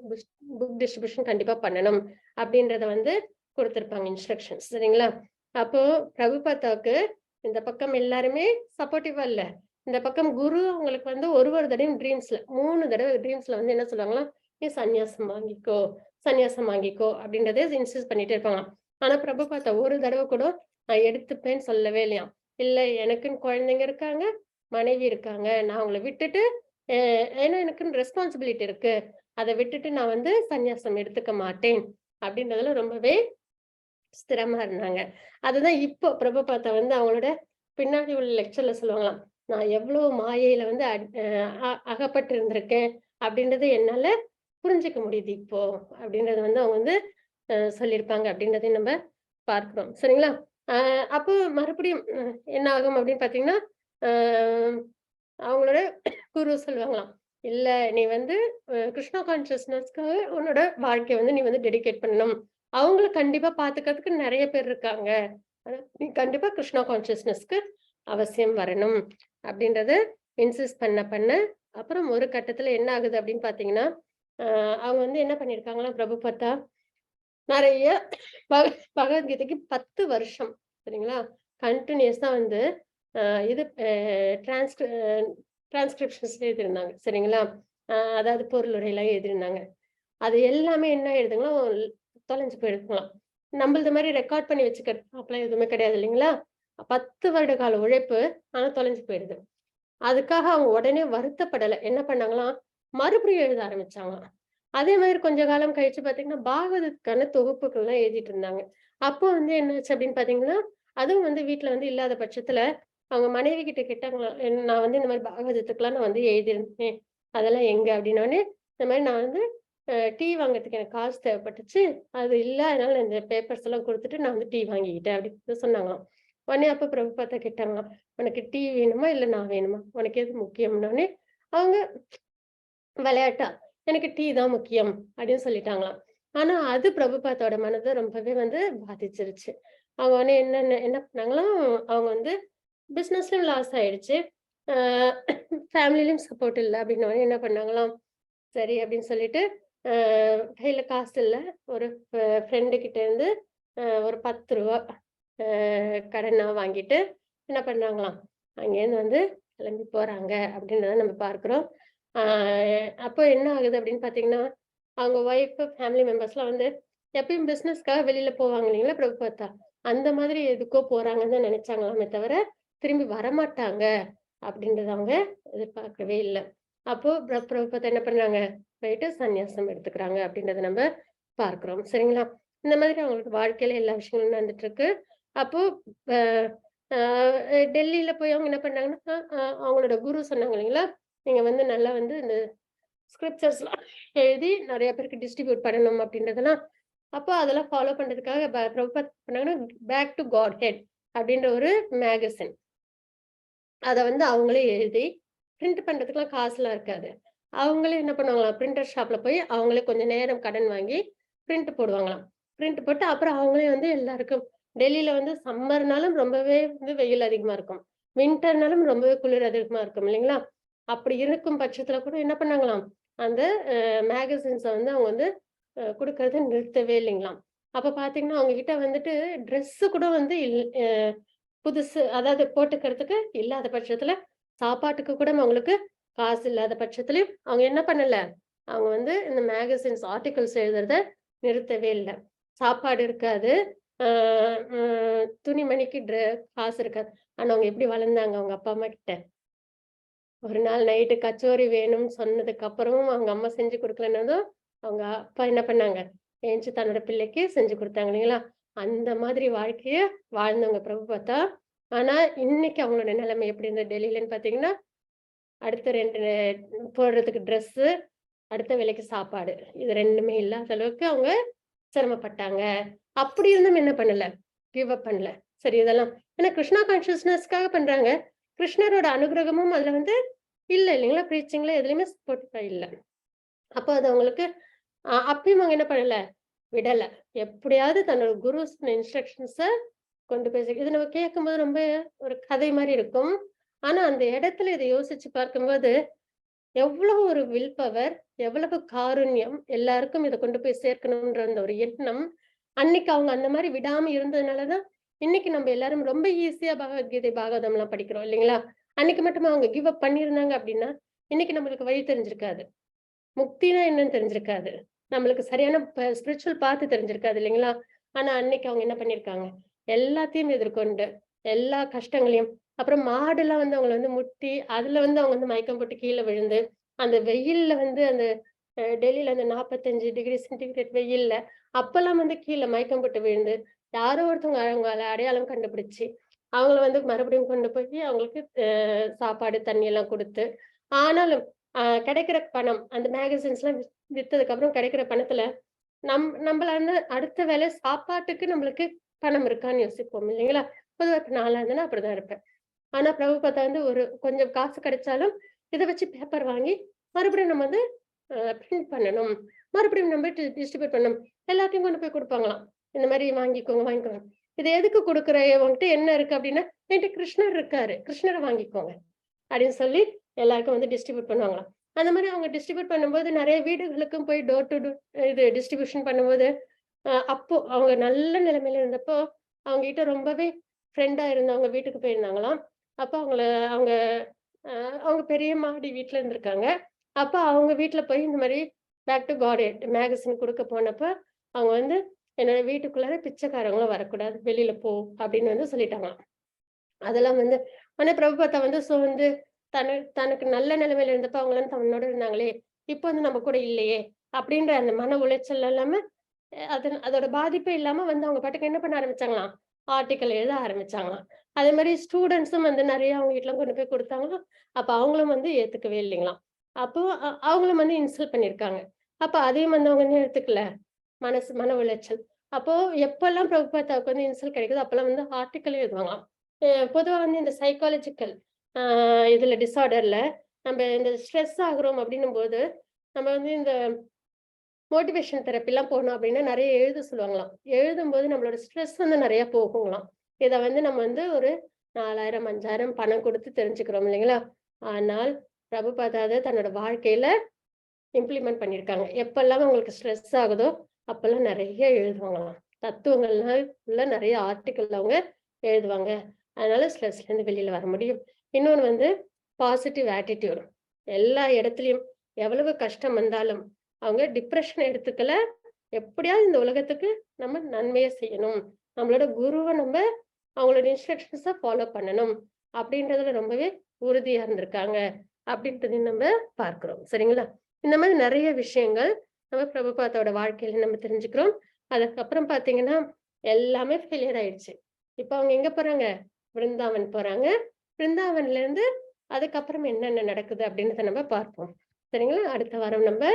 புக் டிஸ்ட்ரிபியூஷன் கண்டிப்பா பண்ணணும். அப்படின்றத வந்து குடுத்திருப்பாங்க இன்ஸ்ட்ரக்ஷன்ஸ். சரிங்களா? அப்போ பிரபுபாதாவுக்கு இந்த பக்கம் எல்லாருமே சப்போர்ட்டிவா இல்ல. இந்த பக்கம் குரு அவங்களுக்கு வந்து ஒரு தடவையும் ட்ரீம்ஸ்ல 3 தடவை ட்ரீம்ஸ்ல வந்து என்ன சொல்லுவாங்களாம், "நீ சந்நியாசம் வாங்கிக்கோ, சந்நியாசம் வாங்கிக்கோ" அப்படின்றத இன்சிஸ்ட் பண்ணிட்டே இருப்பாங்களாம். ஆனா பிரபுபாதா ஒரு தடவை கூட நான் எடுத்துப்பேன்னு சொல்லவே இல்லையாம். இல்ல எனக்குன்னு குழந்தைங்க இருக்காங்க, மனைவி இருக்காங்க. நான் அவங்கள விட்டுட்டு அ ஏன்னா எனக்குன்னு ரெஸ்பான்சிபிலிட்டி இருக்கு. அத விட்டுட்டு நான் வந்து சந்நியாசம் எடுத்துக்க மாட்டேன். அப்படின்றதுல ரொம்பவே ஸ்திரமா இருந்தாங்க. அதுதான் இப்போ பிரபுபாதா வந்து அவங்களோட பின்னாடி உள்ள லெக்சர்ல சொல்லுவாங்களாம். நான் எவ்ளோ மாயையில வந்து அட் அ அ அகப்பட்டு இருந்திருக்கேன் அப்படின்றத என்னால புரிஞ்சுக்க முடியுது இப்போ. அப்படின்றத வந்து அவங்க வந்து சொல்லியிருப்பாங்க அப்படின்றதையும் நம்ம பார்க்கிறோம். சரிங்களா? அ அப்போ மறுபடியும் என்ன ஆகும் அப்படின்னு பார்த்தீங்கன்னா, அ அவங்களோட குரு சொல்லுவாங்களாம். "இல்ல நீ வந்து கிருஷ்ணா கான்ஷியஸ்னஸ்க்காக உன்னோட வாழ்க்கைய வந்து நீ வந்து டெடிகேட் பண்ணணும். அவங்கள கண்டிப்பா பாத்துக்கிறதுக்கு நெறைய பேர் இருக்காங்க. ஆனா நீ கண்டிப்பா கிருஷ்ணா கான்ஷியஸ்னஸ்க்கு அவசியம் வரணும்." அப்படின்றத இன்சிஸ்ட் பண்ண, அப்புறம் ஒரு கட்டத்துல என்ன ஆகுது அப்படின்னு பாத்தீங்கன்னா, அ அவங்க வந்து என்ன பண்ணியிருக்காங்கன்னா பிரபுபாதா, நெறைய பக பகவத்கீதைக்கு 10 வருஷம் சரிங்களா? கன்டினியூஸா வந்து அ இது டிரான்ஸ்கிரி டிரான்ஸ்கிரிப்ஷன்ஸ் எழுதியிருந்தாங்க. சரிங்களா? அதாவது பொருளுரைலாம் எழுதியிருந்தாங்க. அது எல்லாமே என்ன ஆயிடுதுங்களா, தொலைஞ்சு போயிடுதுங்களாம். நம்மளது மாரி ரெக்கார்ட் பண்ணி வச்சுக்கிறது அப்பலாம் எதுவுமே கிடையாது இல்லைங்களா? 10 வருட கால உழைப்பு, ஆனா தொலைஞ்சு போயிடுது. அதுக்காக அவங்க உடனே வருத்தப்படல. என்ன பண்ணாங்களாம், மறுபடியும் எழுத ஆரம்பிச்சாங்களாம். அதே மாதிரி கொஞ்ச காலம் கழிச்சு பார்த்தீங்கன்னா, பாகவதத்துக்கான தொகுப்புகள்லாம் எழுதிட்டு இருந்தாங்க. அப்போ வந்து என்னாச்சு அப்படின்னு பார்த்தீங்கன்னா, அதுவும் வந்து வீட்ல வந்து இல்லாத பட்சத்துல, அவங்க மனைவி கிட்ட கேட்டாங்களாம். நான் வந்து இந்த மாரி பாகவதத்துக்குலாம் நான் வந்து எழுதியிருந்தேன். அதெல்லாம் எங்க?" அப்படின்னோனே, இந்த மாரி நான் வந்து டீ வாங்குறதுக்கு எனக்கு காசு தேவைப்பட்டுச்சு. அது இல்ல. அதனால நான் இந்த பேப்பர்ஸ் எல்லாம் குடுத்துட்டு நான் வந்து டீ வாங்கிக்கிட்டேன் அப்படின்னு சொன்னாங்களாம். உடனே அப்ப பிரபுபாதா கேட்டாங்களாம். "உனக்கு டீ வேணுமா? இல்ல நான் வேணுமா? உனக்கு எது முக்கியம்னோனே" அவங்க விளையாட்டா, "எனக்கு டீ தான் முக்கியம்" அப்படின்னு சொல்லிட்டாங்களாம். ஆனா அது பிரபுபாதாவோட மனத ரொம்பவே வந்து பாதிச்சிருச்சு. அவங்க உடனே என்ன பண்ணாங்களாம், அவங்க வந்து பிசினஸ்லயும் லாஸ் ஆயிடுச்சு. ஆ ஃபேமிலிலயும் சப்போர்ட் இல்ல அப்படின்னோனே என்ன பண்ணாங்களாம், சரி அப்படின்னு சொல்லிட்டு, அ கையில காசு இல்ல. ஒரு ஃப்ரெண்டு கிட்ட இருந்து ஒரு ரூ. 10 கடனா வாங்கிட்டு என்ன பண்ணாங்களாம், அங்கேருந்து வந்து கிளம்பி போறாங்க அப்படின்றத நம்ம பார்க்கிறோம். ஆ அப்போ என்ன ஆகுது அப்படின்னு பார்த்தீங்கன்னா, அவங்க ஒய்ஃப், ஃபேமிலி மெம்பர்ஸ்லாம் வந்து எப்பயும் பிசினஸ்க்காக வெளியில போவாங்க இல்லைங்களா பிரபுபாத்தா, அந்த மாதிரி எதுக்கோ போறாங்கன்னு தான் நெனைச்சாங்களாமே தவிர, திரும்பி வரமாட்டாங்க அப்படின்றத அவங்க எதிர்பார்க்கவே இல்ல. அப்போ பிரபுபாதா என்ன பண்றாங்க, போயிட்டு சந்நியாசம் எடுத்துக்கிறாங்க அப்படின்றத நம்ம பார்க்கிறோம். சரிங்களா? இந்த மாதிரி அவங்களுக்கு வாழ்க்கையில எல்லா விஷயங்களும் நடந்துட்டு இருக்கு. அப்போ அ அ டெல்லியில போய் அவங்க என்ன பண்ணாங்கன்னா, அவங்களோட குரு சொன்னாங்க இல்லைங்களா? நீங்க வந்து நல்லா வந்து இந்த ஸ்கிரிப்சர்ஸ்லாம் எழுதி நெறைய பேருக்கு டிஸ்ட்ரிபியூட் பண்ணணும் அப்படின்றதெல்லாம், அப்போ அதெல்லாம் ஃபாலோ பண்றதுக்காக பிரபுபாத் பண்ணாங்கன்னா, பேக் டூ காட் ஹெட் அப்படின்ற ஒரு மேகசின். அத வந்து அவங்களே எழுதி, பிரிண்ட் பண்றதுக்குலாம் காசுலாம் இருக்காது. அவங்களே என்ன பண்ணுவாங்களாம், பிரிண்டர் ஷாப்ல போய் அவங்களே கொஞ்சம் நேரம் கடன் வாங்கி பிரிண்ட் போடுவாங்களாம். பிரிண்ட் போட்டு அப்புறம் அவங்களே வந்து எல்லாருக்கும் டெல்லியில வந்து சம்மர்னாலும் ரொம்பவே வந்து வெயில் அதிகமா இருக்கும். வின்டர்னாலும் ரொம்பவே குளிர் அதிகமா இருக்கும் இல்லைங்களா? அப்படி இருக்கும் பட்சத்துல கூட என்ன பண்ணாங்களாம், அந்த மேகசின்ஸ வந்து அவங்க வந்து குடுக்கறத நிறுத்தவே இல்லைங்களாம். அப்ப பார்த்தீங்கன்னா, அவங்க கிட்ட வந்துட்டு ட்ரெஸ் கூட வந்து இல் அ புதுசு அதாவது போட்டுக்கிறதுக்கு இல்லாத பட்சத்துல, சாப்பாட்டுக்கு கூட அவங்களுக்கு காசு இல்லாத பட்சத்திலயும், அவங்க என்ன பண்ணல, அவங்க வந்து இந்த மேகசின்ஸ் ஆர்டிகிள்ஸ் எழுதுறத நிறுத்தவே இல்ல. சாப்பாடு இருக்காது. ஆ அ துணிமணிக்கு காசு இருக்காது. ஆனா அவங்க எப்படி வளர்ந்தாங்க அவங்க அப்பா, அம்மா கிட்ட. ஒரு நாள் நைட்டு கச்சோரி வேணும்னு சொன்னதுக்கு அப்புறமும் அவங்க அம்மா செஞ்சு குடுக்கலன்னதும், அவங்க அப்பா என்ன பண்ணாங்க, எந்திச்சு தன்னோட பிள்ளைக்கு செஞ்சு குடுத்தாங்க இல்லைங்களா? அந்த மாதிரி வாழ்க்கைய வாழ்ந்தவங்க பிரபுபாதா. ஆனா, இன்னைக்கு அவங்களோட நிலைமை எப்படி இருந்தது டெல்லிலன்னு பார்த்தீங்கன்னா, அடுத்த 2 போடுறதுக்கு ட்ரெஸ்ஸு, அடுத்த வேளைக்கு சாப்பாடு. இது 2மே இல்லாத அளவுக்கு அவங்க சிரமப்பட்டாங்க. அப்படி இருந்தும் என்ன பண்ணல, கிவ் அப் பண்ணல. சரி இதெல்லாம் ஏன்னா கிருஷ்ணா கான்ஷியஸ்னஸ்க்காக பண்றாங்க. கிருஷ்ணரோட அனுக்கிரகமும் அதுல வந்து இல்ல இல்லைங்களா? பிரீச்சிங்ல எதுலயுமே சப்போர்ட்டிவா இல்ல. அப்ப அது அவங்களுக்கு அப்பயும் அவங்க என்ன பண்ணல, விடல. எப்படியாவது தன்னோட குரு சொன்ன இன்ஸ்ட்ரக்ஷன்ஸ கொண்டு போய் இது நம்ம கேட்கும்போது ரொம்ப ஒரு கதை மாரி இருக்கும். ஆனா அந்த இடத்துல இத யோசிச்சு பார்க்கும்போது, எவ்வளவு ஒரு வில் பவர், எவ்வளவு காருண்யம், எல்லாருக்கும் இத கொண்டு போய் சேர்க்கணும்ன்ற அந்த ஒரு எண்ணம், அன்னைக்கு அவங்க அந்த மாரி விடாம இருந்ததுனால தான், இன்னைக்கு நம்ம எல்லாரும் ரொம்ப ஈஸியா பகவத்கீதை பாகவதம் எல்லாம் படிக்கிறோம் இல்லைங்களா? அன்னைக்கு மட்டுமா அவங்க கிவ் அப் பண்ணியிருந்தாங்க அப்படின்னா இன்னைக்கு நம்மளுக்கு வழி தெரிஞ்சிருக்காது, முக்தினா என்னன்னு தெரிஞ்சிருக்காது, நம்மளுக்கு சரியான ஸ்பிரிச்சுவல் பாத்து தெரிஞ்சிருக்காது இல்லைங்களா? ஆனா அன்னைக்கு அவங்க என்ன பண்ணிருக்காங்க, எல்லாத்தையும் எதிர்கொண்டு எல்லா கஷ்டங்களையும், அப்புறம் மாடுலாம் வந்து அவங்களை வந்து முட்டி அதுல வந்து அவங்க வந்து மயக்கம் போட்டு கீழே விழுந்து அந்த வெயில்ல வந்து அந்த டெல்லியில அந்த 45 டிகிரி சென்டிகிரேட் வெயில்ல அப்பெல்லாம் வந்து கீழே மயக்கம் போட்டு விழுந்து யாரோ ஒருத்தவங்க அவங்கள அடையாளம் கண்டுபிடிச்சு அவங்கள வந்து மறுபடியும் கொண்டு போய் அவங்களுக்கு சாப்பாடு தண்ணி எல்லாம் கொடுத்து, ஆனாலும் கிடைக்கிற பணம் அந்த மேகசின்ஸ் எல்லாம் வித்ததுக்கு அப்புறம் கிடைக்கிற பணத்துல நம்மள வந்து அடுத்த வேலை சாப்பாட்டுக்கு நம்மளுக்கு பணம் இருக்கான்னு யோசிப்போம் இல்லைங்களா? பொதுவா நானா இருந்தேன்னா அப்படிதான் இருப்பேன். ஆனா பிரபுபாதா வந்து ஒரு கொஞ்சம் காசு கிடைச்சாலும் இதை வச்சு பேப்பர் வாங்கி மறுபடியும் நம்ம வந்து பிரிண்ட் பண்ணணும், மறுபடியும் நம்ம டிஸ்ட்ரிபியூட் பண்ணணும், எல்லாத்தையும் கொண்டு போய் கொடுப்பாங்களாம். இந்த மாதிரி வாங்கிக்கோங்க வாங்கிக்கோங்க. இது எதுக்கு கொடுக்குற, உன்கிட்ட என்ன இருக்கு அப்படின்னா, என்கிட்ட கிருஷ்ணர் இருக்காரு, கிருஷ்ணரை வாங்கிக்கோங்க அப்படின்னு சொல்லி எல்லாருக்கும் வந்து டிஸ்ட்ரிபியூட் பண்ணுவாங்களாம். அந்த மாதிரி அவங்க டிஸ்ட்ரிபியூட் பண்ணும்போது நிறைய வீடுகளுக்கும் போய் டோர் டு இது டிஸ்ட்ரிபியூஷன் பண்ணும்போது அப்போ அவங்க நல்ல நிலைமையில இருந்தப்போ அவங்க கிட்ட ரொம்பவே ஃப்ரெண்டா இருந்தவங்க வீட்டுக்கு போயிருந்தாங்களாம். அப்போ அவங்க அவங்க பெரிய மாடி வீட்டுல இருந்திருக்காங்க. அப்ப அவங்க வீட்டுல போய் இந்த மாதிரி பேக் டு காட் மேகசின் கொடுக்க போனப்ப அவங்க வந்து என்னோட வீட்டுக்குள்ளார பிச்சைக்காரங்களும் வரக்கூடாது, வெளியில போ அப்படின்னு வந்து சொல்லிட்டாங்களாம். அதெல்லாம் வந்து ஆனா பிரபுபாதா வந்து வந்து தனக்கு நல்ல நிலைமையில இருந்தப்ப அவங்க எல்லாம் தன்னோட இருந்தாங்களே, இப்ப வந்து நம்ம கூட இல்லையே அப்படின்ற அந்த மன உளைச்சல் இல்லாம அதோட பாதிப்பே இல்லாம வந்து அவங்க பாட்டுக்கு என்ன பண்ண ஆரம்பிச்சாங்களாம், ஆர்டிக்கல் எழுத ஆரம்பிச்சாங்களாம். அதே மாதிரி ஸ்டூடெண்ட்ஸும் வந்து நிறைய அவங்க வீட்டுல கொண்டு போய் கொடுத்தாங்களாம். அப்ப அவங்களும் வந்து ஏத்துக்கவே இல்லைங்களாம். அப்போ அவங்களும் வந்து இன்சல்ட் பண்ணிருக்காங்க. அப்ப அதையும் வந்து அவங்க எடுத்துக்கல, மன உளைச்சல். அப்போ எப்பெல்லாம் பிரபுபாதாவுக்கு வந்து இன்சல்ட் கிடைக்குதோ அப்பெல்லாம் வந்து ஆர்டிக்கல் எழுதுவாங்களாம். பொதுவா வந்து இந்த சைக்காலஜிக்கல் இதுல டிஸார்டர்ல நம்ம இந்த ஸ்ட்ரெஸ் ஆகுறோம் அப்படின்னும் போது நம்ம வந்து இந்த மோட்டிவேஷன் தெரப்பிலாம் போனோம் அப்படின்னா நிறைய எழுத சொல்லுவாங்களாம். எழுதும்போது நம்மளோட ஸ்ட்ரெஸ் வந்து நிறைய போகுங்களாம். இதை வந்து நம்ம வந்து ஒரு 4000 5000 பணம் கொடுத்து தெரிஞ்சுக்கிறோம் இல்லைங்களா? ஆனால் பிரபுபாதா தன்னோட வாழ்க்கையில இம்ப்ளிமெண்ட் பண்ணியிருக்காங்க. எப்பெல்லாம் உங்களுக்கு ஸ்ட்ரெஸ் ஆகுதோ அப்பெல்லாம் நிறைய எழுதுவாங்களாம். தத்துவங்கள்லாம் உள்ள நிறைய ஆர்டிக்கல் அவங்க எழுதுவாங்க. அதனால ஸ்ட்ரெஸ்ல இருந்து வெளியில வர முடியும். இன்னொன்னு வந்து பாசிட்டிவ் ஆட்டிடியூட். எல்லா இடத்துலயும் எவ்வளவு கஷ்டம் வந்தாலும் அவங்க டிப்ரெஷன் எடுத்துக்கல, எப்படியாவது இந்த உலகத்துக்கு நம்ம நன்மையை செய்யணும், நம்மளோட குருவை நம்ம அவங்களோட இன்ஸ்ட்ரக்ஷன்ஸை ஃபாலோ பண்ணணும் அப்படின்றதுல ரொம்பவே உறுதியா இருந்திருக்காங்க அப்படின்றதையும் நம்ம பார்க்கிறோம். சரிங்களா? இந்த மாதிரி நிறைய விஷயங்கள் நம்ம பிரபுபாதோட வாழ்க்கையில நம்ம தெரிஞ்சுக்கிறோம். அதுக்கப்புறம் பாத்தீங்கன்னா எல்லாமே ஃபெயிலியர் ஆயிடுச்சு. இப்ப அவங்க எங்க போறாங்க, பிருந்தாவன் போறாங்க. பிருந்தாவன்ல இருந்து அதுக்கப்புறம் என்னென்ன நடக்குது அப்படின்றத நம்ம பார்ப்போம். சரிங்களா? அடுத்த வாரம் நம்ம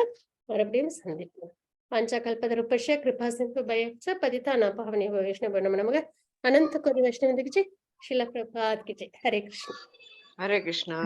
மறுபடியும் சந்திப்போம். பஞ்சகல்பதருபஸ்ய கிருபா சிந்து பயச்ச பதிதானாம் பாவனேவ வைஷ்ணவோ நமோ நமக. அனந்த கோடி வைஷ்ணவ திக்கு ஜெய். ஸ்ரீல பிரபுபாத் கி ஜெய். ஹரே கிருஷ்ணா. ஹரே கிருஷ்ணா.